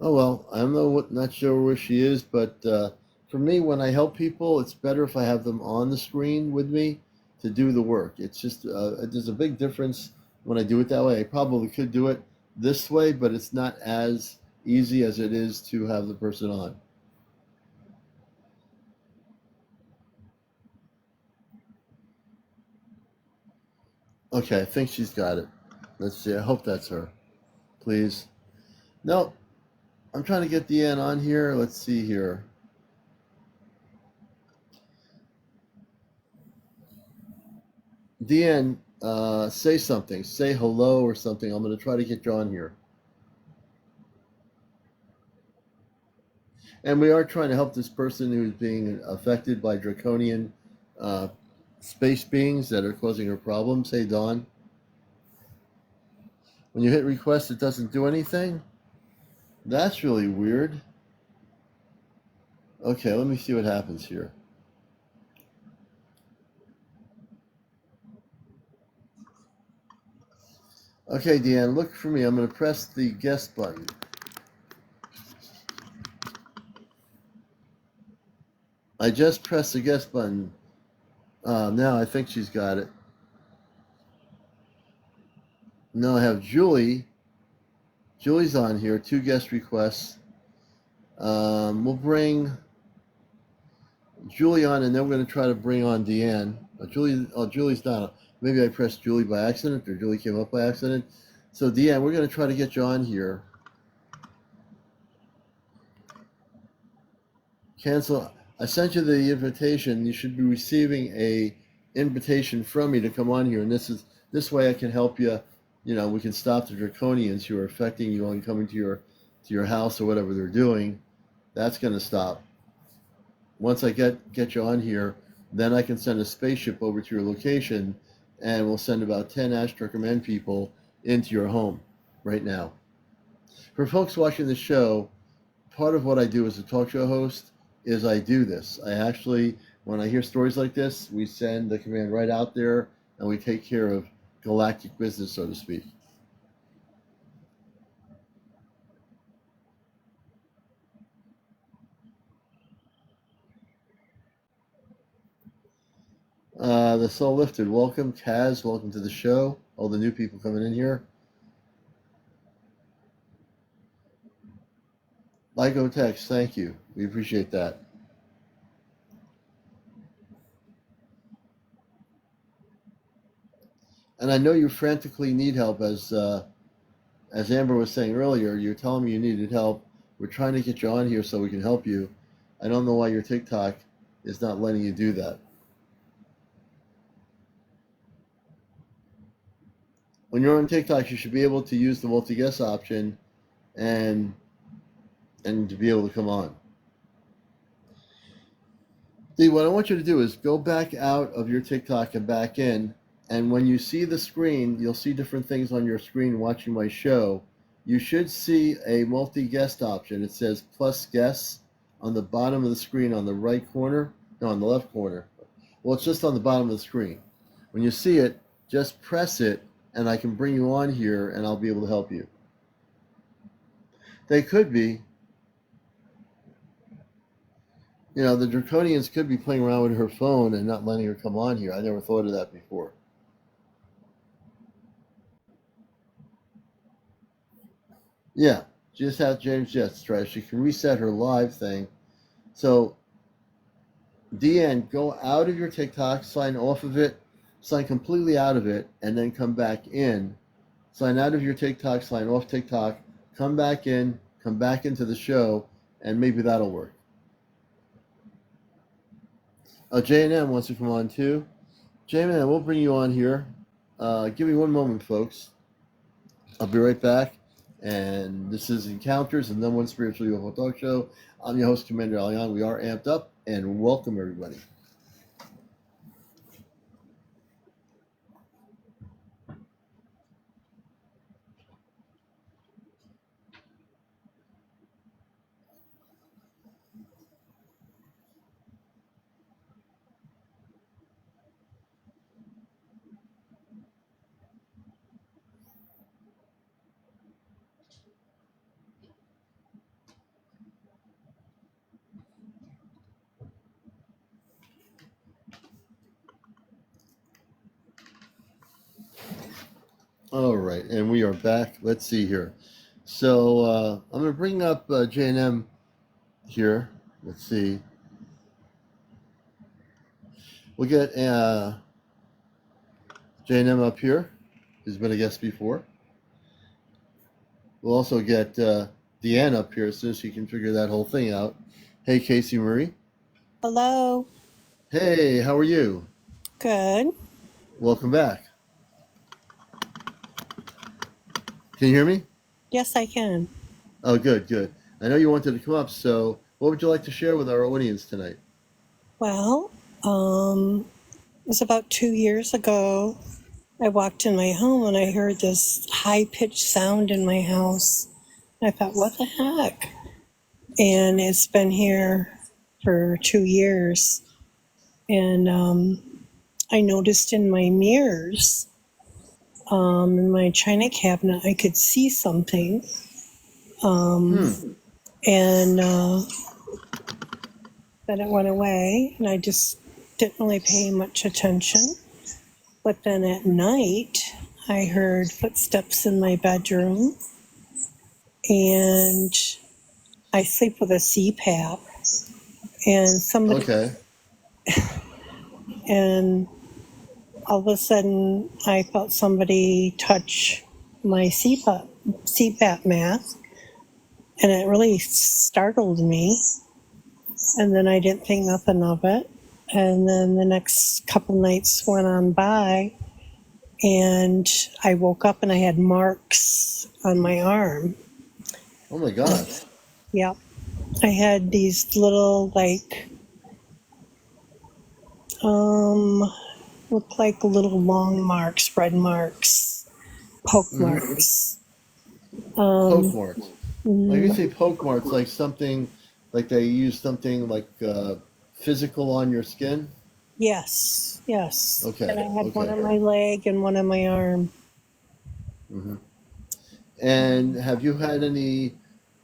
Oh well, not sure where she is, but for me, when I help people, it's better if I have them on the screen with me to do the work. It's just there's a big difference when I do it that way. I probably could do it this way, but it's not as easy as it is to have the person on. Okay, I think she's got it. Let's see. I hope that's her. Please. No, I'm trying to get Deanne on here. Let's see here. Deanne, say something. Say hello or something. I'm going to try to get you on here. And we are trying to help this person who's being affected by draconian uh, space beings that are causing her problems. Hey, Dawn. When you hit request, it doesn't do anything? That's really weird. Okay, let me see what happens here. Okay, Deanne, look for me. I'm going to press the guest button. I just pressed the guest button. Now I think she's got it. Now I have Julie. Julie's on here. 2 guest requests. We'll bring Julie on, and then we're going to try to bring on Deanne. Julie's not. Maybe I pressed Julie by accident, or Julie came up by accident. So Deanne, we're going to try to get you on here. Cancel. I sent you the invitation. You should be receiving a invitation from me to come on here, and this way I can help you. You know, we can stop the draconians who are affecting you and coming to your house or whatever they're doing. That's going to stop. Once I get you on here, then I can send a spaceship over to your location, and we'll send about 10 Ashtar Command people into your home right now. For folks watching the show, part of what I do as a talk show host is I do this. I actually, when I hear stories like this, we send the command right out there, and we take care of galactic business, so to speak. The Soul Lifted, welcome. Kaz, welcome to the show. All the new people coming in here. Lyco Text, thank you. We appreciate that. And I know you frantically need help, as Amber was saying earlier. You're telling me you needed help. We're trying to get you on here so we can help you. I don't know why your TikTok is not letting you do that. When you're on TikTok, you should be able to use the multi-guest option and to be able to come on. See, what I want you to do is go back out of your TikTok and back in, and when you see the screen, you'll see different things on your screen watching my show. You should see a multi-guest option. It says plus guests on the bottom of the screen on the right corner. No, on the left corner. Well, it's just on the bottom of the screen. When you see it, just press it, and I can bring you on here, and I'll be able to help you. They could be. You know, the Draconians could be playing around with her phone and not letting her come on here. I never thought of that before. Yeah, she just has James Jets try. She can reset her live thing. So, Deanne, go out of your TikTok, sign off of it, sign completely out of it, and then come back in. Sign out of your TikTok, sign off TikTok, come back in, come back into the show, and maybe that'll work. J&M wants to come on too. J&M, we'll bring you on here. Give me one moment, folks. I'll be right back. And this is Encounters, and then one Spiritual UFO Talk Show. I'm your host, CmdrAleon. We are amped up, and welcome everybody. All right, and we are back. Let's see here. So I'm going to bring up J&M here. Let's see. We'll get J&M up here, who's been a guest before. We'll also get Deanne up here as soon as she can figure that whole thing out. Hey, Casey Marie. Hello. Hey, how are you? Good. Welcome back. Can you hear me? Yes, I can. Oh, good, good. I know you wanted to come up, so what would you like to share with our audience tonight? Well, it was about 2 years ago. I walked in my home and I heard this high-pitched sound in my house. I thought, what the heck? And it's been here for 2 years. And I noticed in my mirrors, in my china cabinet, I could see something. And then it went away, and I just didn't really pay much attention. But then at night, I heard footsteps in my bedroom, and I sleep with a CPAP, and somebody, Okay. and all of a sudden, I felt somebody touch my CPAP mask, and it really startled me. And then I didn't think nothing of it. And then the next couple nights went on by, and I woke up and I had marks on my arm. Oh my God. Yep. I had these little, like, look like little long marks, red marks, poke marks. Poke marks. Like you mm, say poke marks, like something, like they use something like physical on your skin? yes, yes. And Okay, I had one okay. on my leg and one on my arm. hmm And have you had any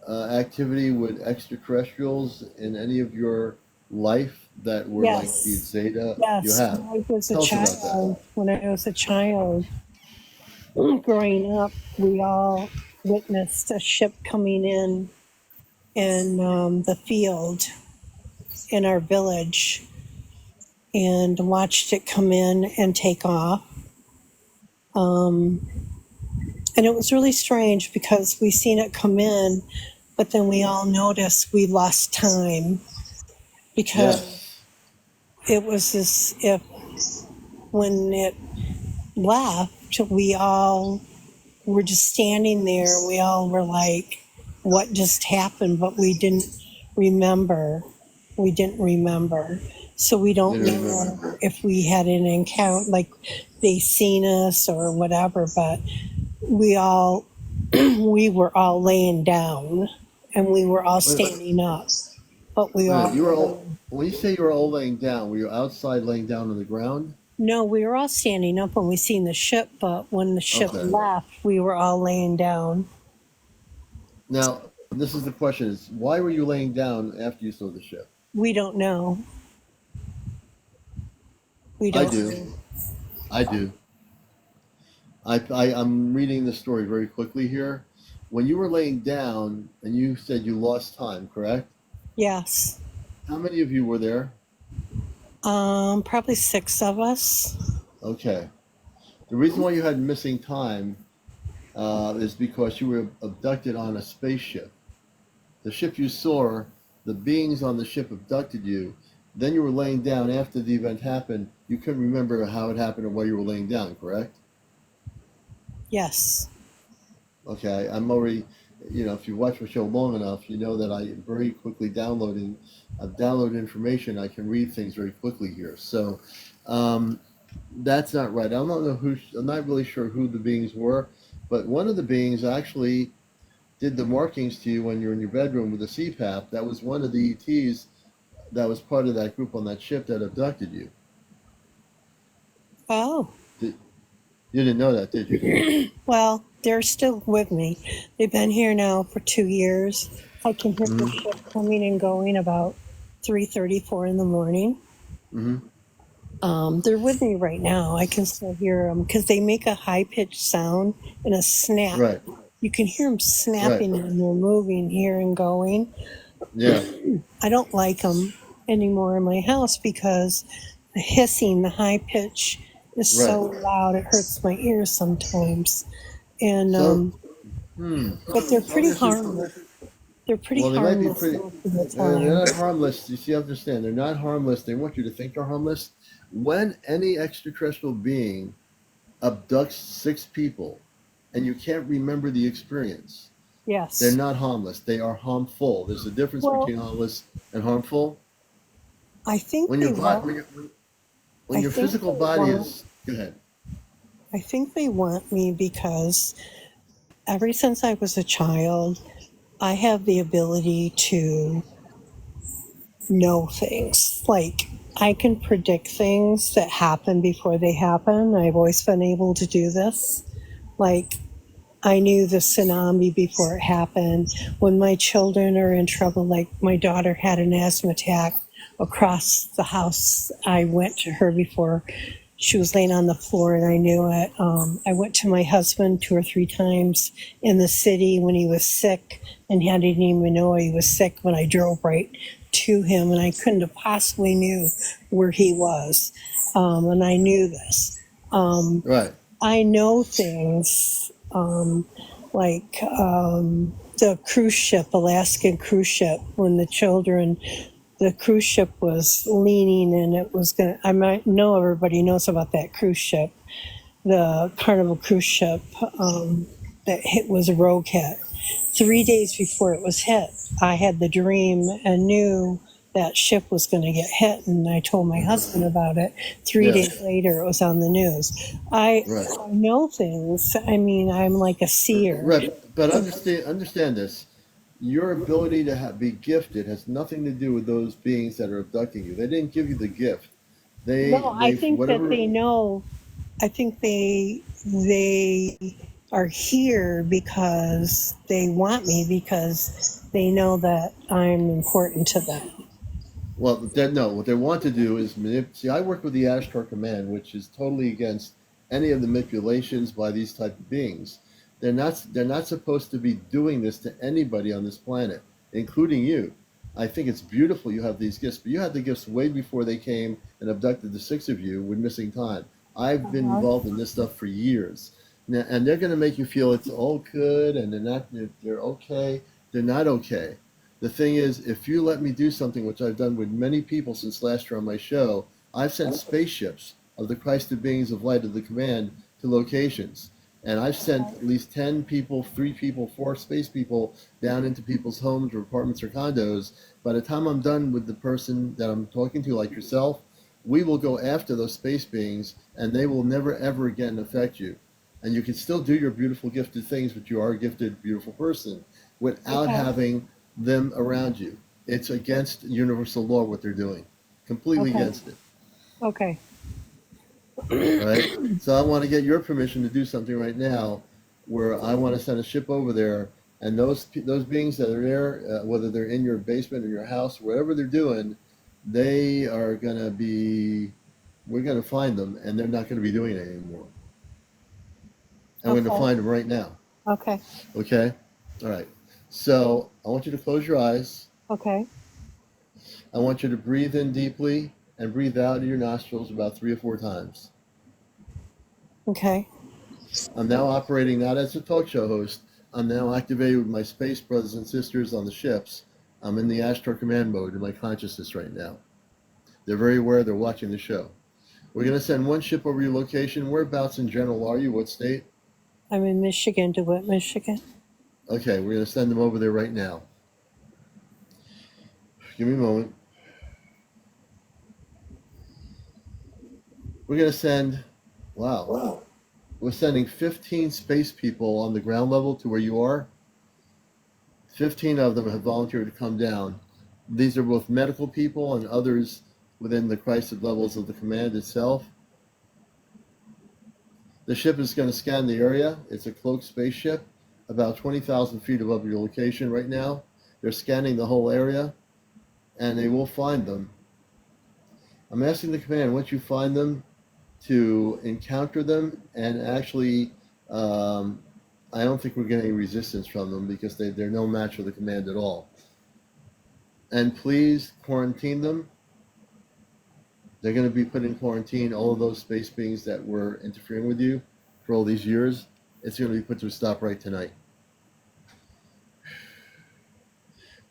activity with extraterrestrials in any of your life that were like the Yes, Zeta? You yes. have. When Tell us about that. I was a child, growing up, we all witnessed a ship coming in the field in our village, and watched it come in and take off. Um, and it was really strange because we seen it come in, but then we all noticed we lost time because Yes. it was as if when it left, we all were just standing there. We all were like, what just happened? But we didn't remember. We didn't remember. So we You don't didn't remember. know if we had an encounter, like they seen us or whatever, but we all, we were all laying down and we were all Wait, standing up, but we wait a minute. all, You were all, when you say you were all laying down, were you outside laying down on the ground? no, we were all standing up when we seen the ship, but when the ship Okay. left, we were all laying down. Now, this is the question: is why were you laying down after you saw the ship? We don't know. We I don't do. know. I do. I'm reading the story very quickly here. When you were laying down and you said you lost time, correct? Yes. How many of you were there? Probably 6 of us. Okay. The reason why you had missing time is because you were abducted on a spaceship. The ship you saw, the beings on the ship abducted you. Then you were laying down after the event happened. You couldn't remember how it happened or why you were laying down, correct? Yes. Okay, I'm already, if you watch my show long enough, you know that I am very quickly downloading. I've downloaded information. I can read things very quickly here. So that's not right. I don't know who. I'm not really sure who the beings were, but one of the beings actually did the markings to you when you're in your bedroom with the CPAP. That was one of the ETs that was part of that group on that ship that abducted you. Oh. You didn't know that, did you? Well, they're still with me. They've been here now for 2 years. I can hear the Mm-hmm. ship coming and going about 3:34 in the morning. Mm-hmm. They're with me right now. I can still hear them because they make a high pitched sound and a snap. Right. You can hear them Right. snapping when they're moving here and going. Yeah. I don't like them anymore in my house because the hissing, the high pitch is Right. so loud it hurts my ears sometimes. And So, but they're pretty this is, harmless. They're pretty well, they might be harmless pretty, most of the they're time. not harmless. You see, understand, they're not harmless. They want you to think they're harmless. When any extraterrestrial being abducts 6 people and you can't remember the experience, they're Yes. not harmless. They are harmful. There's a difference Well, between harmless and harmful. I think When they your body, want. when I your think physical they body want. is, go ahead. I think they want me because ever since I was a child, I have the ability to know things. Like I can predict things that happen before they happen. I've always been able to do this. Like I knew the tsunami before it happened. When my children are in trouble, like my daughter had an asthma attack across the house, I went to her before she was laying on the floor and I knew it. I went to my husband 2 or 3 times in the city when he was sick and he didn't even know he was sick when I drove right to him and I couldn't have possibly knew where he was. And I knew this. Right. I know things like the cruise ship, Alaskan cruise ship, when the cruise ship was leaning and it was going to, I might know everybody knows about that cruise ship, the Carnival cruise ship that hit was a rogue hit. 3 days before it was hit, I had the dream and knew that ship was going to get hit, and I told my husband about it. Three Yeah. days later, it was on the news. I Right. know things. I mean, I'm like a seer. Right. But understand this. Your ability to be gifted has nothing to do with those beings that are abducting you. They didn't give you the gift. No, I They think that whatever. they know. I think they are here because they want me because they know that I'm important to them. Well, no. What they want to do is See, I work with the Ashtar Command, which is totally against any of the manipulations by these type of beings. They're not supposed to be doing this to anybody on this planet, including you. I think it's beautiful you have these gifts, but you had the gifts way before they came and abducted the 6 of you with missing time. I've been Uh-huh. involved in this stuff for years, now, and they're going to make you feel it's all good and they're not. They're okay. They're not okay. The thing is, if you let me do something, which I've done with many people since last year on my show, I've sent spaceships of the Christed beings of light of the command to locations. And I've sent at least 10 people, 3 people, 4 space people down into people's homes or apartments or condos. By the time I'm done with the person that I'm talking to, like yourself, we will go after those space beings and they will never ever again affect you. And you can still do your beautiful gifted things, but you are a gifted, beautiful person without Okay. having them around you. It's against universal law what they're doing, completely Okay. against it. Okay. All right. So I want to get your permission to do something right now, where I want to send a ship over there, and those beings that are there, whether they're in your basement or your house, wherever they're doing, they are gonna be. We're gonna find them, and they're not gonna be doing it anymore. And we're gonna Okay. find them right now. Okay. Okay. All right. So I want you to close your eyes. Okay. I want you to breathe in deeply and breathe out of your nostrils about 3 or 4 times. Okay. I'm now operating not as a talk show host. I'm now activated with my space brothers and sisters on the ships. I'm in the Ashtar command mode in my consciousness right now. They're very aware they're watching the show. We're going to send one ship over your location. Whereabouts in general are you? What state? I'm in Michigan, DeWitt, Michigan. Okay, we're going to send them over there right now. Give me a moment. We're going to send, wow, we're sending 15 space people on the ground level to where you are. 15 of them have volunteered to come down. These are both medical people and others within the crisis levels of the command itself. The ship is going to scan the area. It's a cloaked spaceship, about 20,000 feet above your location right now. They're scanning the whole area, and they will find them. I'm asking the command, once you find them, to encounter them and actually, I don't think we're getting any resistance from them because they're no match for the command at all. And please quarantine them. They're going to be put in quarantine. All of those space beings that were interfering with you for all these years, it's going to be put to a stop right tonight.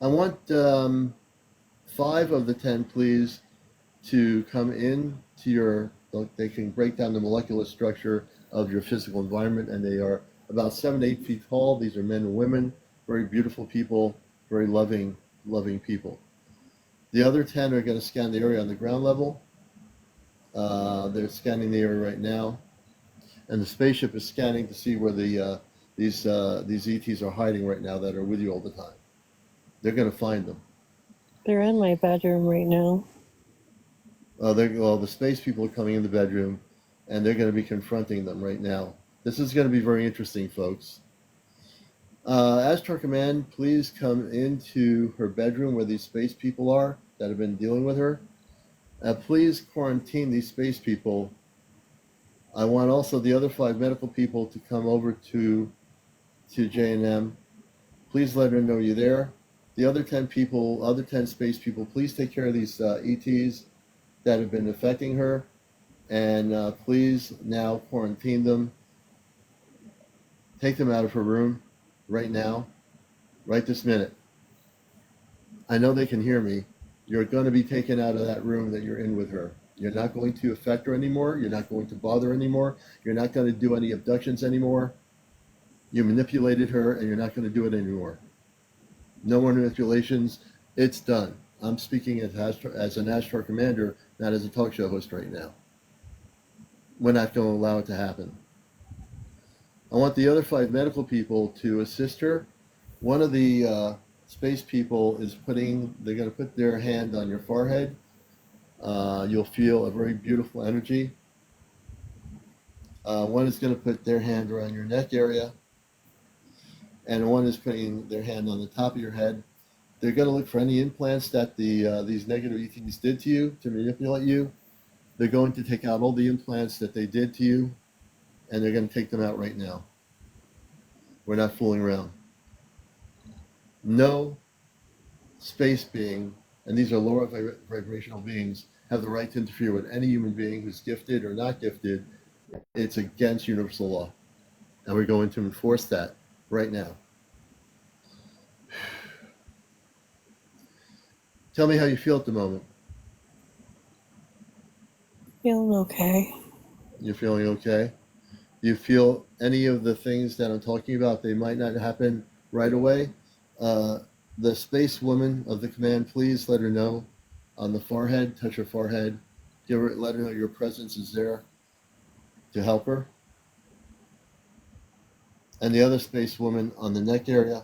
I want 5 of the 10, please, to come in to your, they can break down the molecular structure of your physical environment, and they are about 7 to 8 feet tall. These are men and women, very beautiful people, very loving people. The other 10 are going to scan the area on the ground level. They're scanning the area right now, and the spaceship is scanning to see where these ETs are hiding right now that are with you all the time. They're going to find them. They're in my bedroom right now. The space people are coming in the bedroom, and they're going to be confronting them right now. This is going to be very interesting, folks. Ashtar Command, please come into her bedroom where these space people are that have been dealing with her. Please quarantine these space people. I want also the other 5 medical people to come over to J&M. Please let her know you're there. The other 10 people, other 10 space people, please take care of these ETs that have been affecting her, and please now quarantine them. Take them out of her room right now, right this minute. I know they can hear me. You're going to be taken out of that room that you're in with her. You're not going to affect her anymore. You're not going to bother her anymore. You're not going to do any abductions anymore. You manipulated her, and you're not going to do it anymore. No more manipulations. It's done. I'm speaking as an Ashtar commander, not as a talk show host right now. We're not going to allow it to happen. I want the other 5 medical people to assist her. One of the space people is they're going to put their hand on your forehead. You'll feel a very beautiful energy. One is going to put their hand around your neck area, and one is putting their hand on the top of your head. They're going to look for any implants that these negative ETs did to you to manipulate you. They're going to take out all the implants that they did to you, and they're going to take them out right now. We're not fooling around. No space being, and these are lower vibrational beings, have the right to interfere with any human being who's gifted or not gifted. It's against universal law, and we're going to enforce that right now. Tell me how you feel at the moment. Feeling okay. You're feeling okay? You feel any of the things that I'm talking about, they might not happen right away. The space woman of the command, please let her know on the forehead, touch her forehead. Let her know your presence is there to help her. And the other space woman on the neck area,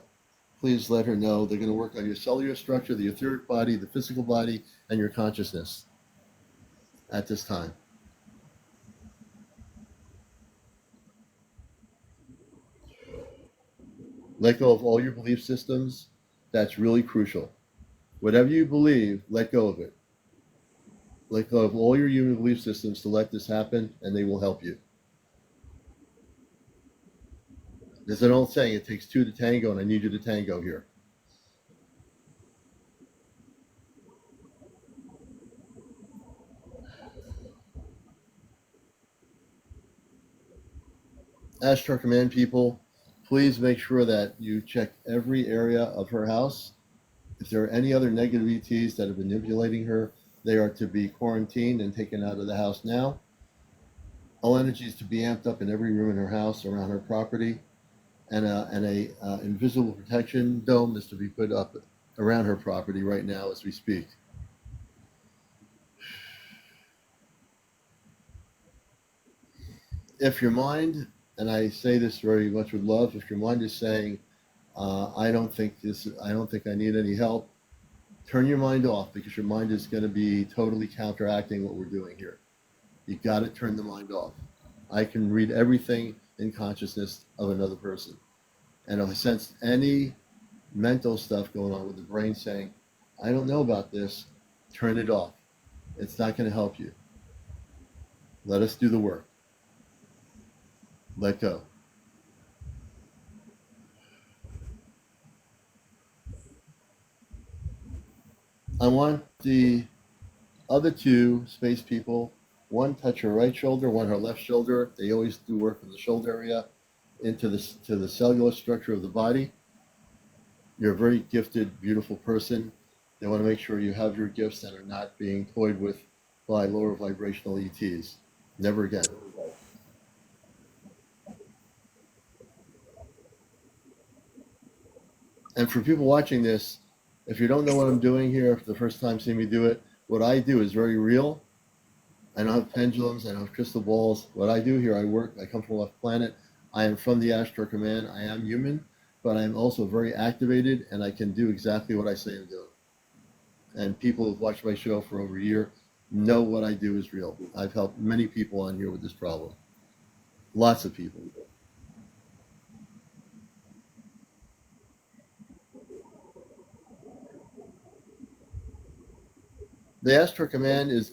please let her know. They're going to work on your cellular structure, the etheric body, the physical body, and your consciousness at this time. Let go of all your belief systems. That's really crucial. Whatever you believe, let go of it. Let go of all your human belief systems to let this happen, and they will help you. There's an old saying, it takes 2 to tango, and I need you to tango here. Ashtar Command people, please make sure that you check every area of her house. If there are any other negative ETs that have been manipulating her, they are to be quarantined and taken out of the house now. All energies to be amped up in every room in her house, around her property, and a invisible protection dome is to be put up around her property right now as we speak. If your mind, and I say this very much with love, if your mind is saying, I don't think I need any help, turn your mind off, because your mind is going to be totally counteracting what we're doing here. You got to turn the mind off. I can read everything in consciousness of another person. And if I sense any mental stuff going on with the brain saying, I don't know about this, turn it off. It's not going to help you. Let us do the work. Let go. I want the other two space people, one touch her right shoulder, one her left shoulder. They always do work from the shoulder area into the cellular structure of the body. You're a very gifted, beautiful person. They want to make sure you have your gifts and are not being toyed with by lower vibrational ETs. Never again. And for people watching this, if you don't know what I'm doing here for the first time seeing me do it, what I do is very real. I don't have pendulums, I don't have crystal balls. What I do here, I come from a left planet. I am from the Ashtar Command. I am human, but I am also very activated and I can do exactly what I say I'm doing. And people who've watched my show for over a year know what I do is real. I've helped many people on here with this problem. Lots of people. The Ashtar Command is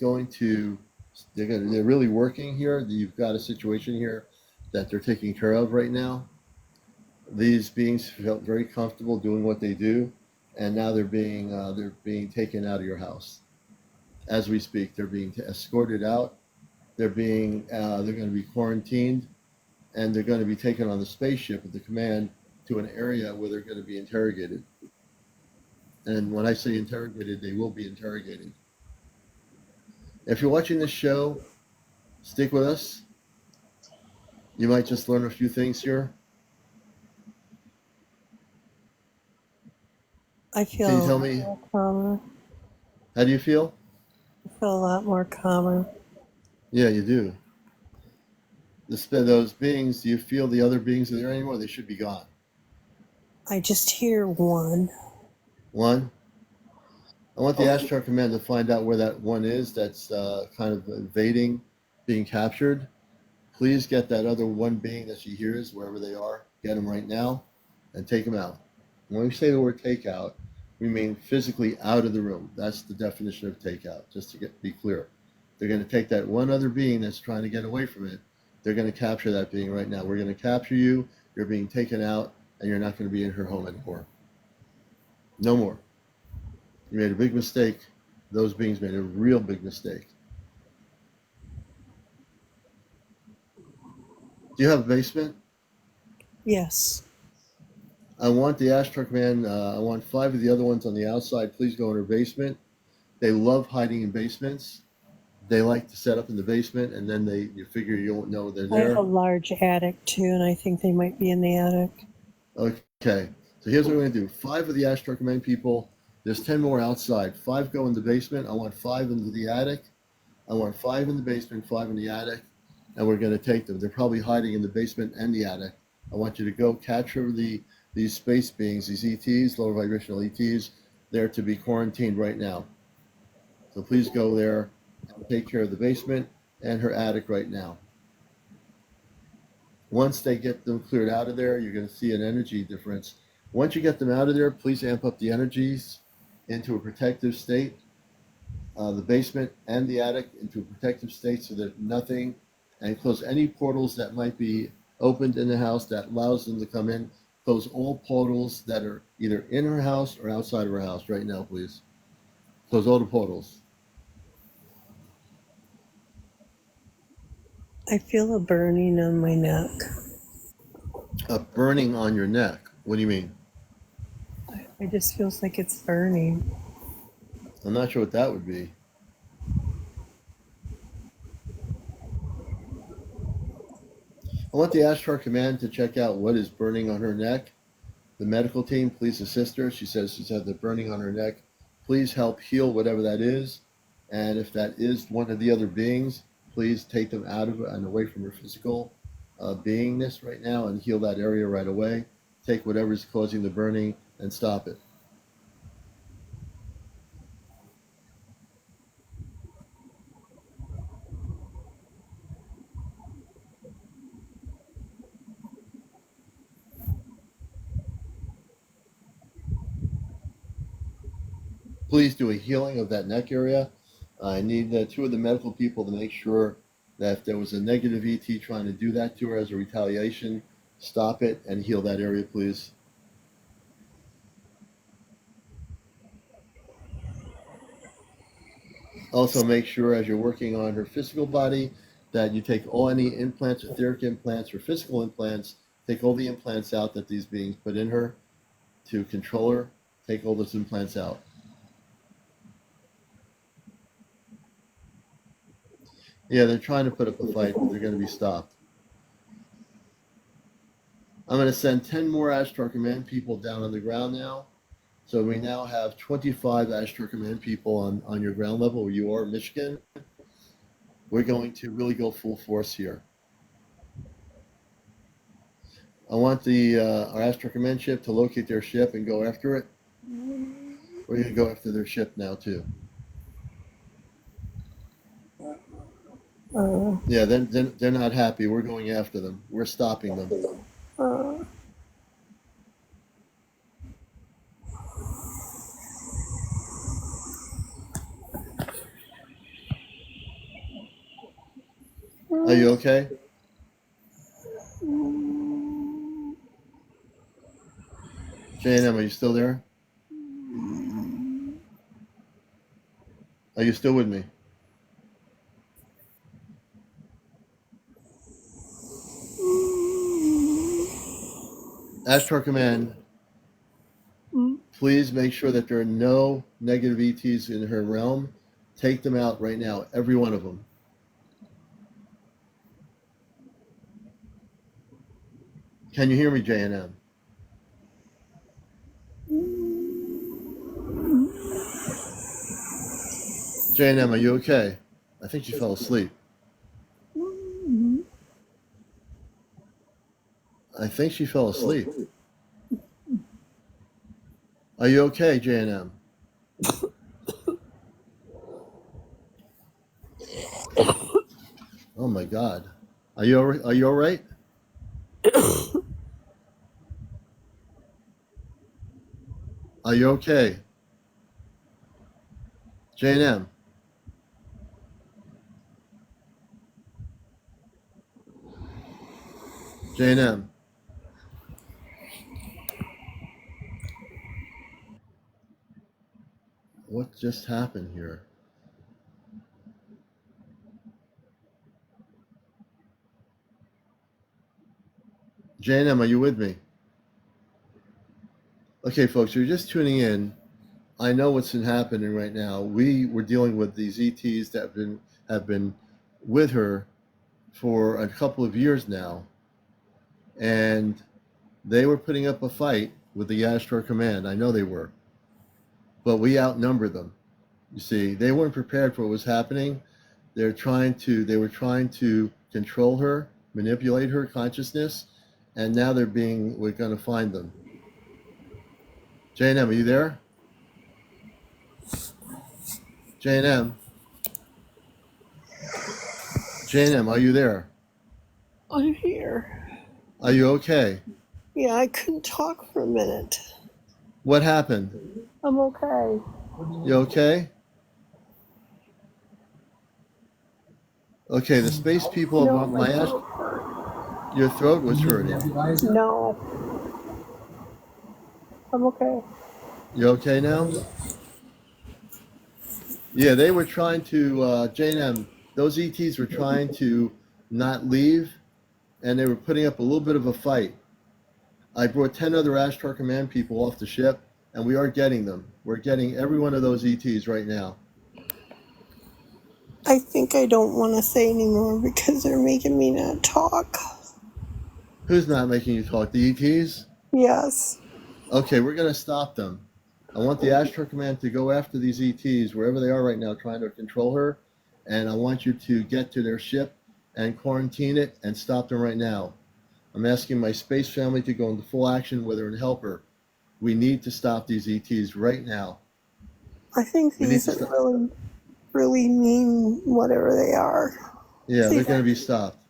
they're really working here. You've got a situation here that they're taking care of right now. These beings felt very comfortable doing what they do, and now they're being taken out of your house as we speak. They're being escorted out. They're going to be quarantined, and they're going to be taken on the spaceship with the command to an area where they're going to be interrogated. And when I say interrogated, they will be interrogated. If you're watching this show, stick with us. You might just learn a few things here. I feel Can you a tell lot me, more calmer. how do you feel? I feel a lot more calmer. Yeah, you do. Those beings, do you feel the other beings are there anymore? They should be gone. I just hear one. One, I want the Ashtar Command to find out where that one is that's kind of evading being captured. Please get that other one being that she hears, wherever they are, get them right now and take them out. When we say the word takeout, we mean physically out of the room. That's the definition of takeout, just to be clear. They're going to take that one other being that's trying to get away from it. They're going to capture that being right now. We're going to capture you. You're being taken out, and you're not going to be in her home anymore. No more. You made a big mistake. Those beings made a real big mistake. Do you have a basement? Yes. I want the Ashtar Command, I want 5 of the other ones on the outside. Please go in her basement. They love hiding in basements. They like to set up in the basement, and then you figure you won't know they're I have there. a large attic too, and I think they might be in the attic. Okay, so here's what we're going to do. 5 of the Ashtar Command people. There's 10 more outside. 5 go in the basement. I want 5 into the attic. I want 5 in the basement, 5 in the attic, and we're going to take them. They're probably hiding in the basement and the attic. I want you to go capture these space beings, these ETs, lower vibrational ETs. They're to be quarantined right now. So please go there and take care of the basement and her attic right now. Once they get them cleared out of there, you're going to see an energy difference. Once you get them out of there, please amp up the energies into a protective state. The basement and the attic into a protective state so that nothing, and close any portals that might be opened in the house that allows them to come in. Close all portals that are either in her house or outside of her house right now, please. Close all the portals. I feel a burning on my neck. A burning on your neck. What do you mean? It just feels like it's burning. I'm not sure what that would be. I want the Ashtar Command to check out what is burning on her neck. The medical team, please assist her. She says she's had the burning on her neck. Please help heal whatever that is. And if that is one of the other beings, please take them out of and away from her physical beingness right now and heal that area right away. Take whatever is causing the burning and stop it. Please do a healing of that neck area. I need two of the medical people to make sure that if there was a negative ET trying to do that to her as a retaliation, stop it and heal that area, please. Also, make sure as you're working on her physical body that you take all any implants, etheric implants, or physical implants, take all the implants out that these beings put in her to control her. Take all those implants out. Yeah, they're trying to put up a fight, but they're going to be stopped. I'm going to send 10 more Ashtar Command people down on the ground now. So we now have 25 Ashtar Command people on your ground level where you are in Michigan. We're going to really go full force here. I want our Ashtar Command ship to locate their ship and go after it. We're going to go after their ship now too. Yeah, then they're not happy. We're going after them. We're stopping them. Are you okay? J&M, are you still there? Are you still with me? Ashtar Command, please make sure that there are no negative ETs in her realm. Take them out right now, every one of them. Can you hear me, J&M? J&M, are you okay? I think she fell asleep. I think she fell asleep. Are you okay, J&M? Oh my God. Are you all right? Are you okay? J&M. J&M. What just happened here? J&M, are you with me? Okay, folks, you're just tuning in. I know what's been happening right now. We're dealing with these ETs that have been with her for a couple of years now, and they were putting up a fight with the Ashtar Command. I know they were, but we outnumbered them. You see, they weren't prepared for what was happening. They were trying to control her, manipulate her consciousness, and now we're going to find them. J&M, are you there? J&M? J&M, are you there? I'm here. Are you okay? Yeah, I couldn't talk for a minute. What happened? I'm okay. You okay? Okay, the space people No, of my my throat hurt. your throat was hurting. No. I'm okay. You okay now? Yeah, they were trying to, J&M, those ETs were trying to not leave, and they were putting up a little bit of a fight. I brought 10 other Ashtar Command people off the ship, and we are getting them. We're getting every one of those ETs right now. I think I don't want to say anymore because they're making me not talk. Who's not making you talk? The ETs? Yes. Okay, we're going to stop them. I want the Ashtar Command to go after these ETs, wherever they are right now, trying to control her, and I want you to get to their ship and quarantine it and stop them right now. I'm asking my space family to go into full action with her and help her. We need to stop these ETs right now. I think these are really, really mean, whatever they are. Yeah, they're going to be stopped.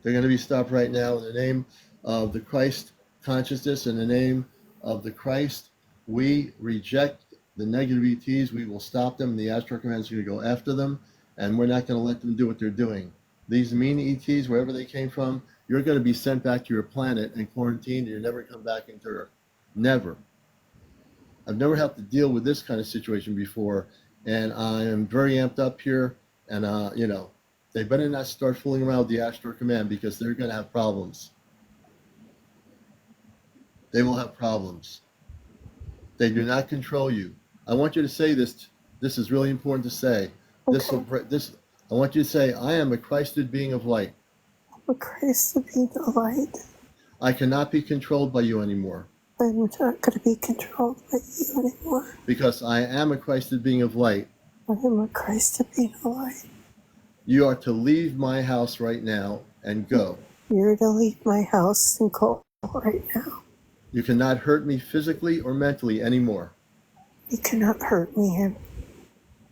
They're going to be stopped right now in the name of the Christ consciousness, in the name of the Christ. We reject the negative ETs, we will stop them. The Ashtar Command is going to go after them, and we're not going to let them do what they're doing. These mean ETs, wherever they came from, you're going to be sent back to your planet and quarantined, and you're never come back into Earth. Never. I've never had to deal with this kind of situation before, and I am very amped up here. And they better not start fooling around with the Ashtar Command, because they're going to have problems. They will have problems. They do not control you. I want you to say this. This is really important to say. Okay. I want you to say, I am a Christed being of light. A Christ to be the light. I cannot be controlled by you anymore. I'm not going to be controlled by you anymore. Because I am a Christed being of light. I am a Christ to be the light. You are to leave my house right now and go. You're to leave my house and go right now. You cannot hurt me physically or mentally anymore. You cannot hurt me and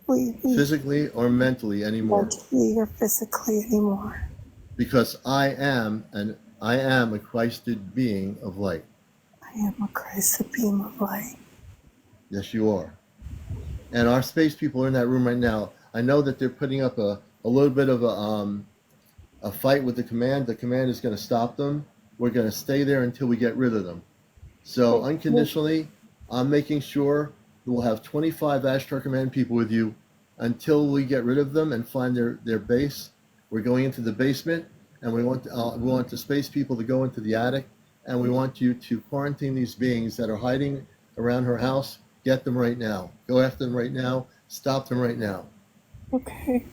leave me Physically or mentally anymore. mentally or physically anymore. Because I am a Christed being of light. I am a Christ, a beam of light. Yes, you are. And our space people are in that room right now. I know that they're putting up a little bit of a fight with the command. The command is going to stop them. We're going to stay there until we get rid of them. So unconditionally, I'm making sure we'll have 25 Ashtar Command people with you until we get rid of them and find their base. We're going into the basement, and we want the space people to go into the attic, and we want you to quarantine these beings that are hiding around her house. Get them right now. Go after them right now. Stop them right now. Okay.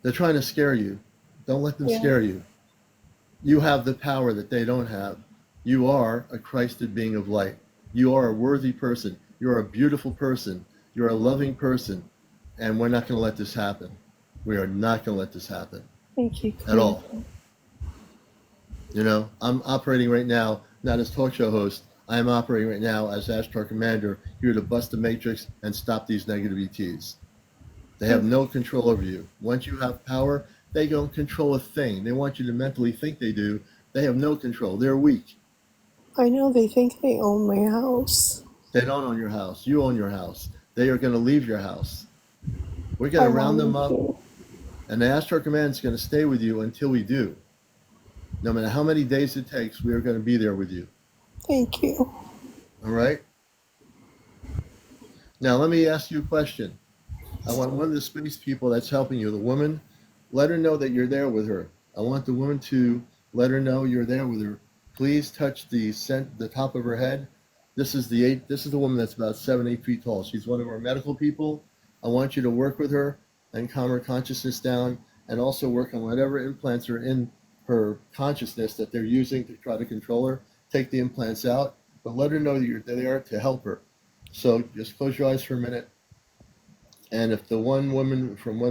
They're trying to scare you. Don't let them scare you. You have the power that they don't have. You are a Christed being of light. You are a worthy person. You're a beautiful person. You're a loving person. And we're not going to let this happen. We are not going to let this happen. Thank you. At all. I'm operating right now, not as talk show host. I am operating right now as Ashtar Commander, here to bust the matrix and stop these negative ETs. They have no control over you. Once you have power, they don't control a thing. They want you to mentally think they do. They have no control. They're weak. I know they think they own my house. They don't own your house. You own your house. They are going to leave your house. We're going to round them up, and the Ashtar Command is going to stay with you until we do. No matter how many days it takes, we are going to be there with you. Thank you. All right? Now, let me ask you a question. I want one of the space people that's helping you, the woman, let her know that you're there with her. I want the woman to let her know you're there with her. Please touch the top of her head. This is the woman that's about 7-8 feet tall. She's one of our medical people. I want you to work with her and calm her consciousness down, and also work on whatever implants are in her consciousness that they're using to try to control her. Take the implants out, but let her know that you're there to help her. So just close your eyes for a minute. And if the one woman from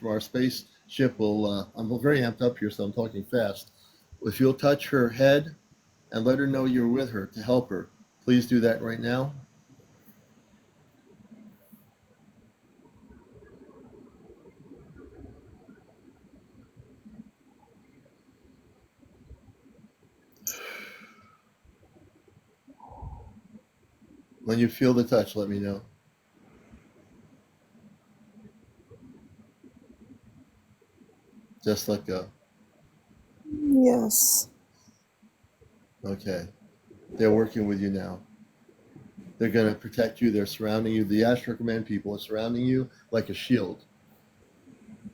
our spaceship will, I'm very amped up here, so I'm talking fast. If you'll touch her head and let her know you're with her to help her, please do that right now. When you feel the touch, let me know. Just let go. Yes. Okay. They're working with you now. They're going to protect you. They're surrounding you. The Ashtar Command people are surrounding you like a shield.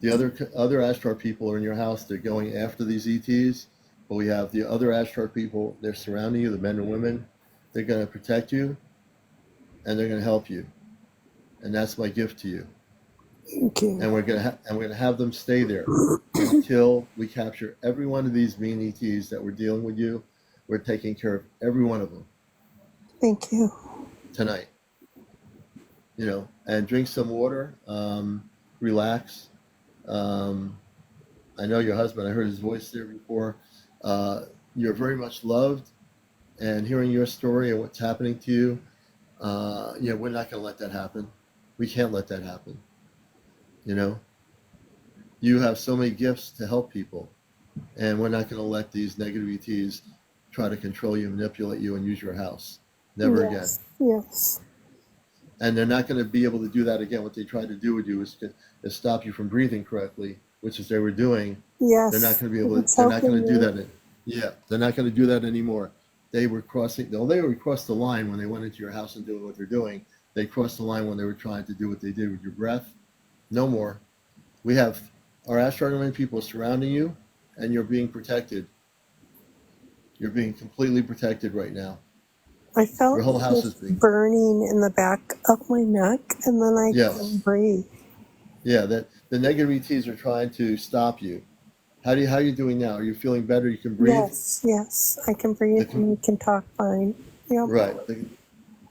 The other Ashtar people are in your house. They're going after these ETs. But we have the other Ashtar people. They're surrounding you, the men and women. They're going to protect you, and they're going to help you. And that's my gift to you. Thank you. And we're gonna have them stay there until we capture every one of these mean ETs that we're dealing with you. We're taking care of every one of them. Thank you. Tonight. And drink some water. Relax. I know your husband. I heard his voice there before. You're very much loved, and hearing your story and what's happening to you, we're not gonna let that happen. We can't let that happen. You have so many gifts to help people, and we're not going to let these negative ETs try to control you, manipulate you, and use your house. Never again. Yes. and they're not going to be able to do that again. What they tried to do with you is stop you from breathing correctly, which is they were doing. They're not Yes. going to be able to. It's They're not going helping to do me. that. Yeah, they're not going to do that anymore. They were crossing. They already crossed the line when they went into your house and doing what they're doing. They crossed the line when they were trying to do what they did with your breath. No more. We have our astronomy people surrounding you, and you're being protected. You're being completely protected right now. I Your felt whole house is this being. burning in the back of my neck, and then I couldn't Yes. breathe. Yeah. That the negative ETs are trying to stop you. How are you doing now? Are you feeling better? You can breathe. Yes, I can breathe The and I can talk fine. Yep. right.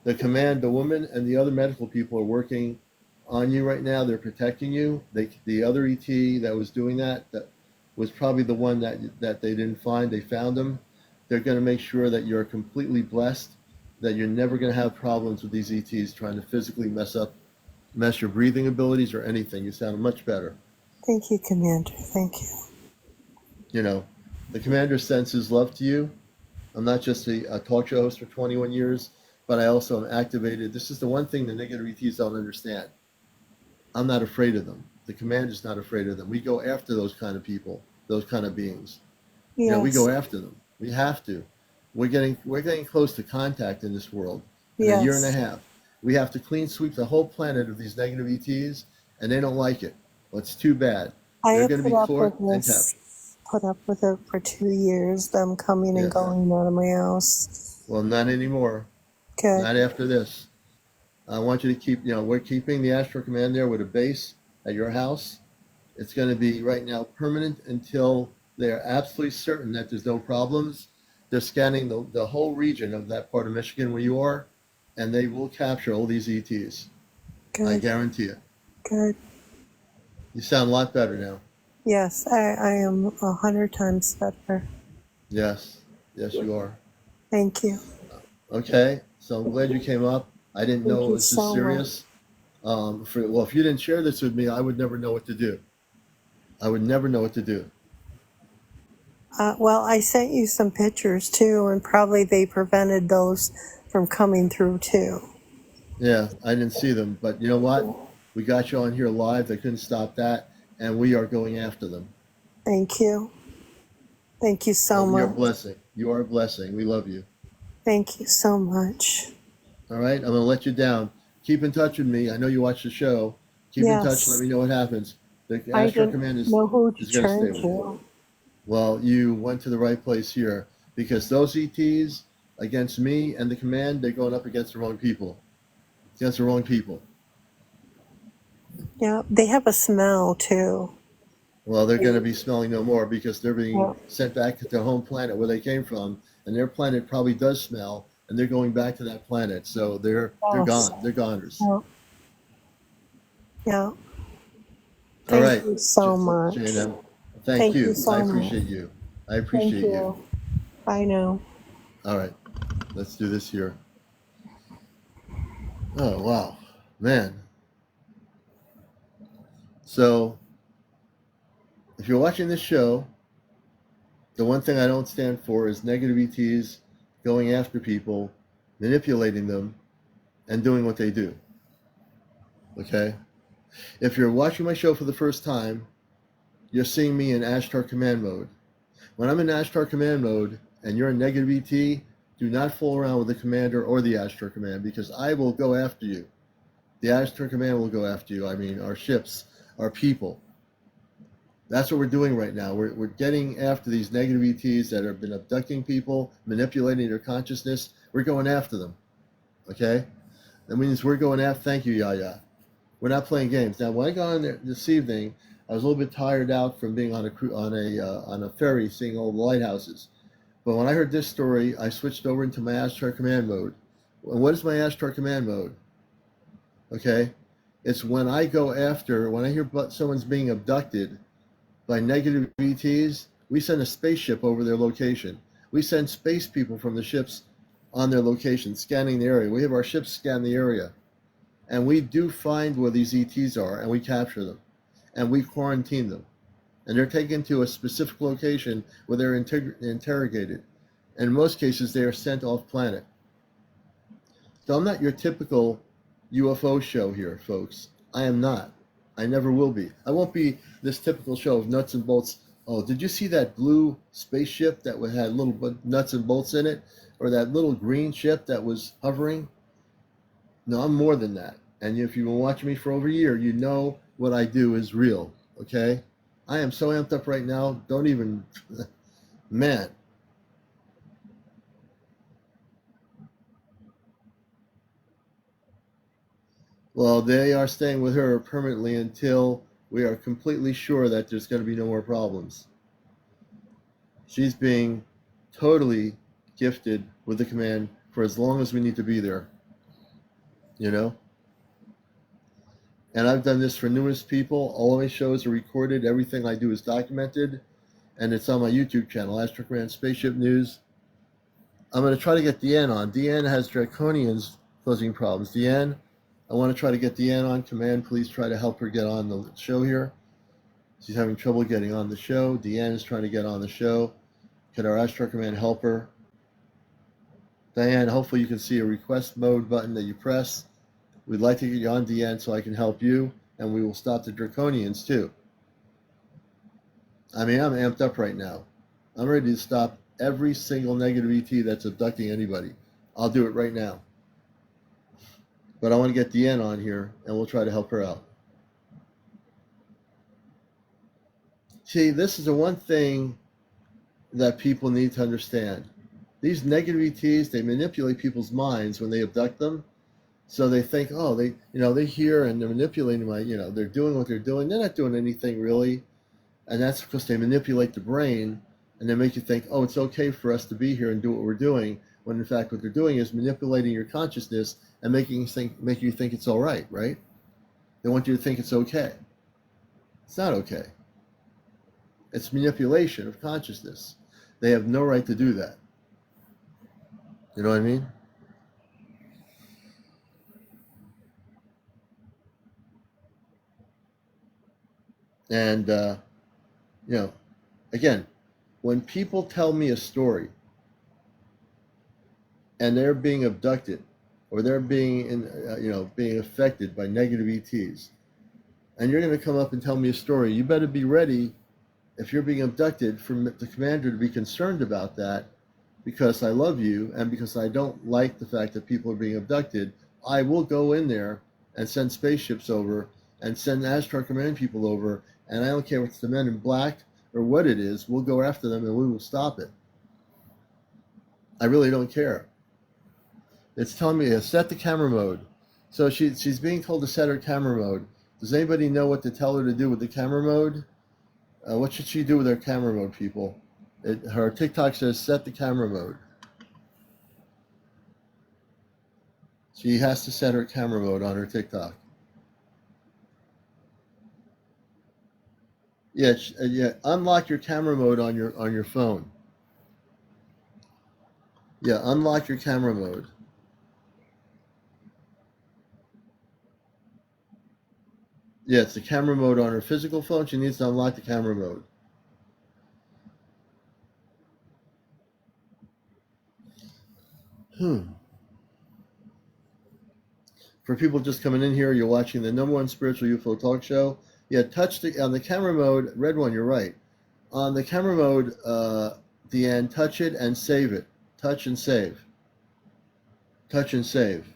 The command, the woman, and the other medical people are working on you right now. They're protecting you. The other ET that was doing that was probably the one that they didn't find. They found him. They're going to make sure that you're completely blessed, that you're never going to have problems with these ETs trying to physically mess your breathing abilities or anything. You sound much better. Thank you, Commander. Thank you. You know, the commander sends his love to you. I'm not just a talk show host for 21 years, but I also am activated. This is the one thing the negative ETs don't understand. I'm not afraid of them. The commander's not afraid of them. We go after those kind of people, those kind of beings. You know, we Yes. go after them. We have to. We're getting close to contact in this world. In a year and a Yes. half, we have to clean sweep the whole planet of these negative ETs, and they don't like it. Well, it's too bad. I They're have going to put be up with cleared and this, captured. put up with it for 2 years, them coming and Yes. going out of my house. Well, not anymore. Good. Not after this. I want you to keep, we're keeping the Astro Command there with a base at your house. It's going to be right now permanent until they're absolutely certain that there's no problems. They're scanning the whole region of that part of Michigan where you are, and they will capture all these ETs. I Good. guarantee it. Good. You sound a lot better now. Yes, I am 100 times better. Yes. Yes, you are. Thank you. Okay. So I'm glad you came up. I didn't Thank know it you was this so serious. If you didn't share this with me, I would never know what to do. I would never know what to do. Well, I sent you some pictures too, and probably they prevented those from coming through too. Yeah, I didn't see them, but you know what? We got you on here live. They couldn't stop that, and we are going after them. Thank you. Thank you so You're a much. blessing. You are a blessing. We love you. Thank you so much. All right, I'm gonna let you down. Keep in touch with me. I know you watch the show. Keep in touch. Let Yes, me know what happens. The I Astro didn't Command know who to is gonna stay turn with you. to. Well, you went to the right place here because those ETs against me and the command, they're going up against the wrong people. Against the wrong people. Yeah, they have a smell too. Well, they're going to be smelling no more because they're being Yeah. sent back to their home planet where they came from, and their planet probably does smell, and they're going back to that planet. So they're Yes. gone. They're goners. Yeah. Yeah. All Thank right, you so much. J&M. Thank Thank you you. I so much. appreciate you. I Thank appreciate you. you. Bye now. All right, let's do this here. Oh wow, man. So if you're watching this show, the one thing I don't stand for is negative ETs going after people, manipulating them, and doing what they do. Okay? If you're watching my show for the first time, you're seeing me in Ashtar command mode. When I'm in Ashtar command mode and you're in negative ET, do not fool around with the commander or the Ashtar command because I will go after you. The Ashtar command will go after you. I mean, our ships, our people. That's what we're doing right now. We're getting after these negative ETs that have been abducting people, manipulating their consciousness. We're going after them. Okay? That means we're going after. Thank you, Yaya. We're not playing games. Now, when I got on there this evening, I was a little bit tired out from being on a ferry, seeing all the lighthouses. But when I heard this story, I switched over into my Ashtar command mode. And what is my Ashtar command mode? Okay, it's when I hear someone's being abducted by negative ETs, we send a spaceship over their location. We send space people from the ships on their location, scanning the area. We have our ships scan the area. And we do find where these ETs are, and we capture them. And we quarantine them. And they're taken to a specific location where they're interrogated. And in most cases, they are sent off planet. So I'm not your typical UFO show here, folks. I am not. I never will be. I won't be this typical show of nuts and bolts. Oh, did you see that blue spaceship that had little nuts and bolts in it? Or that little green ship that was hovering? No, I'm more than that. And if you've been watching me for over a year, you know what I do is real, okay? I am so amped up right now. Don't even, man. Well, they are staying with her permanently until we are completely sure that there's going to be no more problems. She's being totally gifted with the command for as long as we need to be there, you know? And I've done this for numerous people. All of my shows are recorded. Everything I do is documented. And it's on my YouTube channel, Ashtar Command Spaceship News. I'm going to try to get Deanne on. Deanne has Draconians causing problems. Deanne, I want to try to get Deanne on. Command, please try to help her get on the show here. She's having trouble getting on the show. Deanne is trying to get on the show. Can our Ashtar Command help her? Diane, hopefully you can see a request mode button that you press. We'd like to get you on, Deanne, so I can help you, and we will stop the Draconians too. I mean, I'm amped up right now. I'm ready to stop every single negative ET that's abducting anybody. I'll do it right now. But I want to get Deanne on here, and we'll try to help her out. See, this is the one thing that people need to understand. These negative ETs, they manipulate people's minds when they abduct them. So they think, oh, they hear and they're manipulating they're doing what they're doing. They're not doing anything really. And that's because they manipulate the brain and they make you think, oh, it's okay for us to be here and do what we're doing. When in fact, what they're doing is manipulating your consciousness and make you think it's all right? They want you to think it's okay. It's not okay. It's manipulation of consciousness. They have no right to do that. You know what I mean? And, again, when people tell me a story and they're being abducted or they're being, being affected by negative ETs, and you're going to come up and tell me a story, you better be ready, if you're being abducted, for the commander to be concerned about that, because I love you and because I don't like the fact that people are being abducted. I will go in there and send spaceships over and send Ashtar Command people over, and I don't care if it's the men in black or what it is, we'll go after them and we will stop it. I really don't care. It's telling me to set the camera mode. So she's being told to set her camera mode. Does anybody know what to tell her to do with the camera mode? What should she do with her camera mode, people? Her TikTok says set the camera mode. She has to set her camera mode on her TikTok. Yeah. Unlock your camera mode on your phone. Yeah, unlock your camera mode. Yeah, it's the camera mode on her physical phone. She needs to unlock the camera mode. For people just coming in here, you're watching the #1 spiritual UFO talk show. Yeah, touch on the camera mode, red one, you're right. On the camera mode, Deanne, touch it and save it. Touch and save. Touch and save.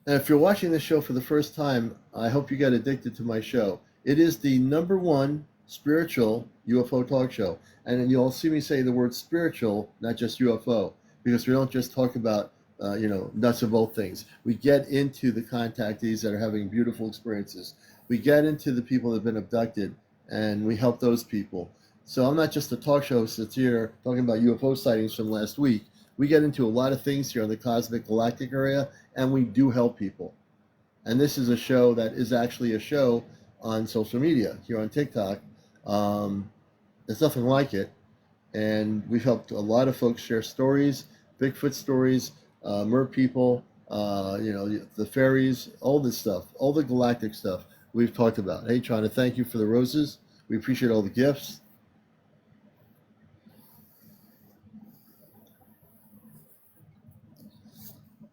And if you're watching this show for the first time, I hope you get addicted to my show. It is the #1 spiritual UFO talk show. And then you'll see me say the word spiritual, not just UFO, because we don't just talk about, nuts and bolt things. We get into the contactees that are having beautiful experiences. We get into the people that have been abducted, and we help those people. So I'm not just a talk show that's here talking about UFO sightings from last week. We get into a lot of things here in the cosmic galactic area, and we do help people. And this is a show that is actually a show on social media here on TikTok. There's nothing like it. And we've helped a lot of folks share stories, Bigfoot stories, mer people, the fairies, all this stuff, all the galactic stuff. we've talked about. Hey, China, thank you for the roses. We appreciate all the gifts.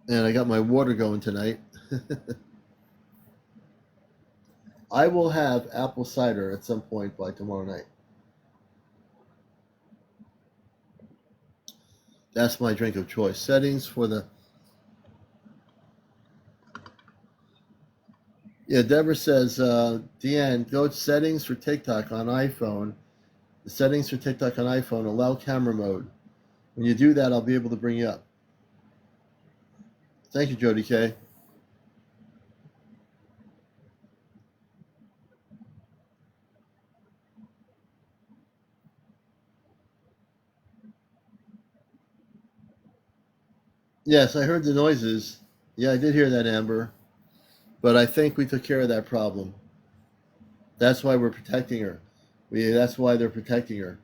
And I got my water going tonight. I will have apple cider at some point by tomorrow night. That's my drink of choice. Settings for the... Yeah, Deborah says, Deanne, go to settings for TikTok on iPhone. The settings for TikTok on iPhone, allow camera mode. When you do that, I'll be able to bring you up. Thank you, Jody K. Yes, I heard the noises. Yeah, I did hear that, Amber. But I think we took care of that problem. That's why we're protecting her. That's why they're protecting her.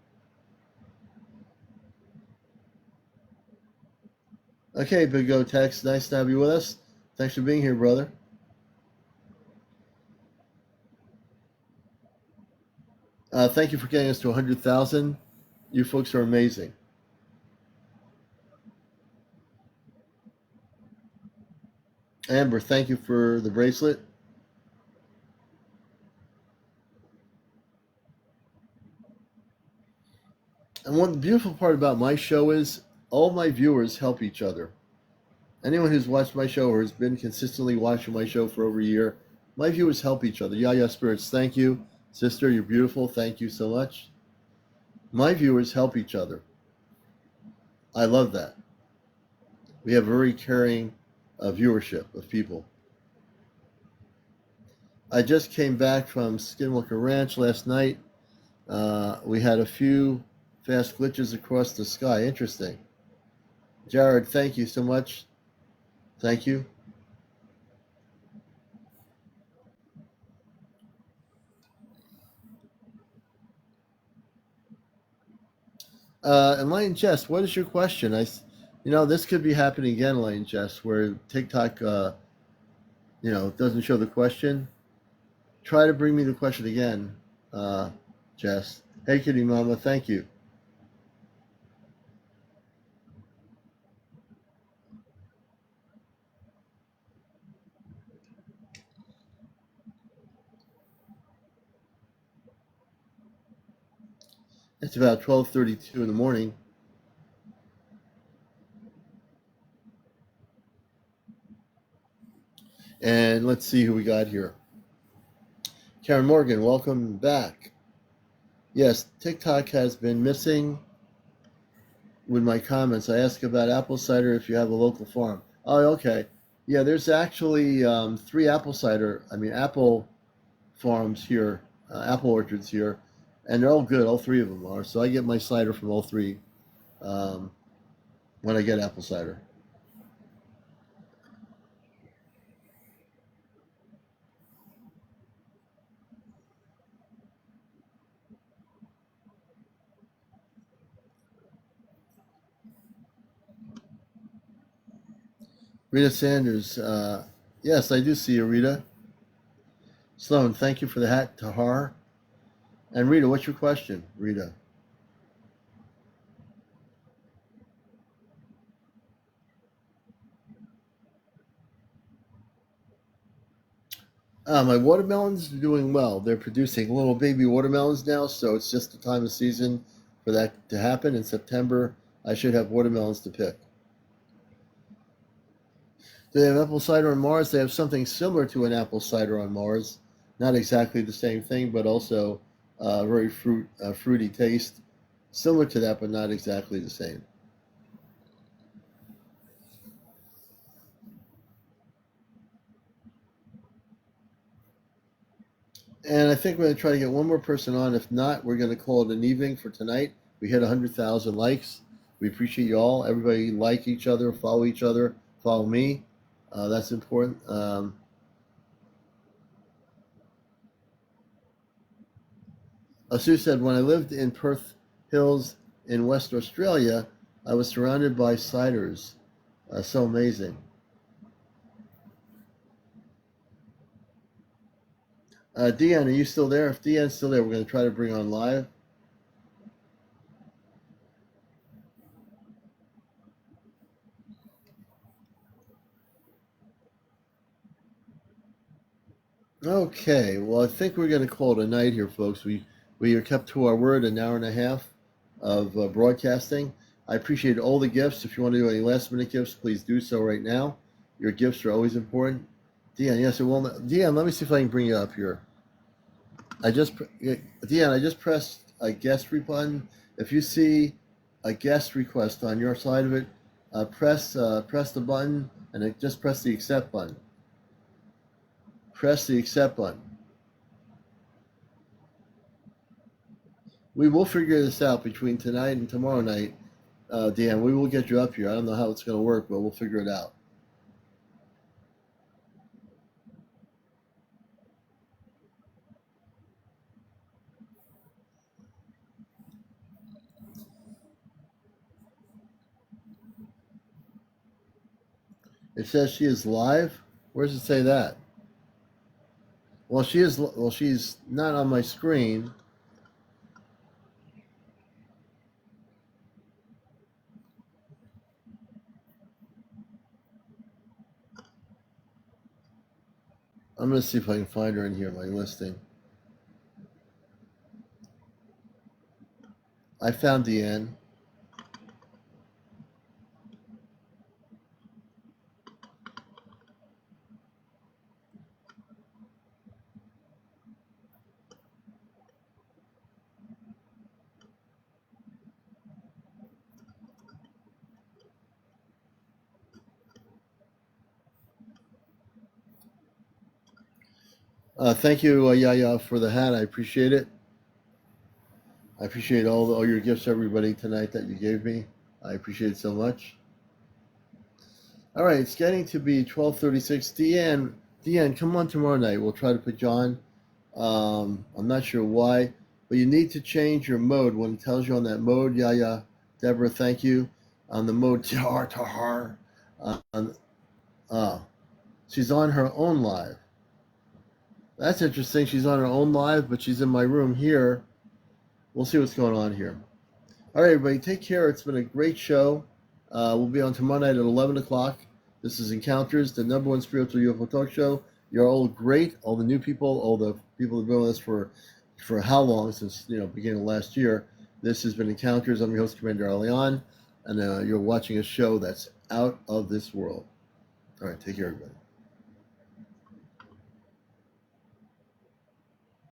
Okay, Big O Tex, nice to have you with us. Thanks for being here, brother. Thank you for getting us to 100,000. You folks are amazing. Amber, thank you for the bracelet. And one beautiful part about my show is all my viewers help each other. Anyone who's watched my show or has been consistently watching my show for over a year, my viewers help each other. Yaya Spirits, thank you. Sister, you're beautiful. Thank you so much. My viewers help each other. I love that. We have a very caring viewership of people. I just came back from Skinwalker Ranch last night. We had a few fast glitches across the sky. Interesting. Jared, thank you so much. Thank you. Enlightened Jess, what is your question? This could be happening again, Enlightened Jess, where TikTok, doesn't show the question. Try to bring me the question again, Jess. Hey, Kitty Mama, thank you. It's about 12:32 in the morning. And let's see who we got here. Karen Morgan, welcome back. Yes, TikTok has been missing with my comments. I asked about apple cider if you have a local farm. Oh, okay. Yeah, there's actually 3 apple farms here, apple orchards here, and they're all good. All 3 of them are. So I get my cider from all 3 when I get apple cider. Rita Sanders, yes, I do see you, Rita. Sloan, thank you for the hat, Tahar. And Rita, what's your question, Rita? My watermelons are doing well. They're producing little baby watermelons now, so it's just the time of season for that to happen. In September, I should have watermelons to pick. Do they have apple cider on Mars? They have something similar to an apple cider on Mars. Not exactly the same thing, but also very fruity taste. Similar to that, but not exactly the same. And I think we're going to try to get one more person on. If not, we're going to call it an evening for tonight. We hit 100,000 likes. We appreciate you all. Everybody like each other, follow me. That's important. Sue said, when I lived in Perth Hills in West Australia, I was surrounded by ciders. So amazing. Deanne, are you still there? If Deanne's still there, we're going to try to bring on live. Okay, well, I think we're going to call it a night here, folks. We are kept to our word, an hour and a half of broadcasting. I appreciate all the gifts. If you want to do any last minute gifts, please do so right now. Your gifts are always important. Deanne, yes, it will. Deanne, let me see if I can bring you up here. Deanne, I just pressed a guest button. If you see a guest request on your side of it, press the button and just press the accept button. Press the accept button. We will figure this out between tonight and tomorrow night, Dan. We will get you up here. I don't know how it's going to work, but we'll figure it out. It says she is live. Where does it say that? Well, she is. Well, she's not on my screen. I'm going to see if I can find her in here, my listing. I found Deanne. Thank you, Yaya, for the hat. I appreciate it. I appreciate all your gifts, everybody, tonight that you gave me. I appreciate it so much. All right, it's getting to be 12:36. Deanne, come on tomorrow night. We'll try to put you on. I'm not sure why, but you need to change your mode when it tells you on that mode. Yaya, Deborah, thank you. On the mode Tahar. She's on her own live. That's interesting. She's on her own live, but she's in my room here. We'll see what's going on here. All right, everybody, take care. It's been a great show. We'll be on tomorrow night at 11 o'clock. This is Encounters, the #1 spiritual UFO talk show. You're all great. All the new people, all the people who've been with us for how long? Since, beginning of last year. This has been Encounters. I'm your host, CmdrAleon, and you're watching a show that's out of this world. All right, take care, everybody.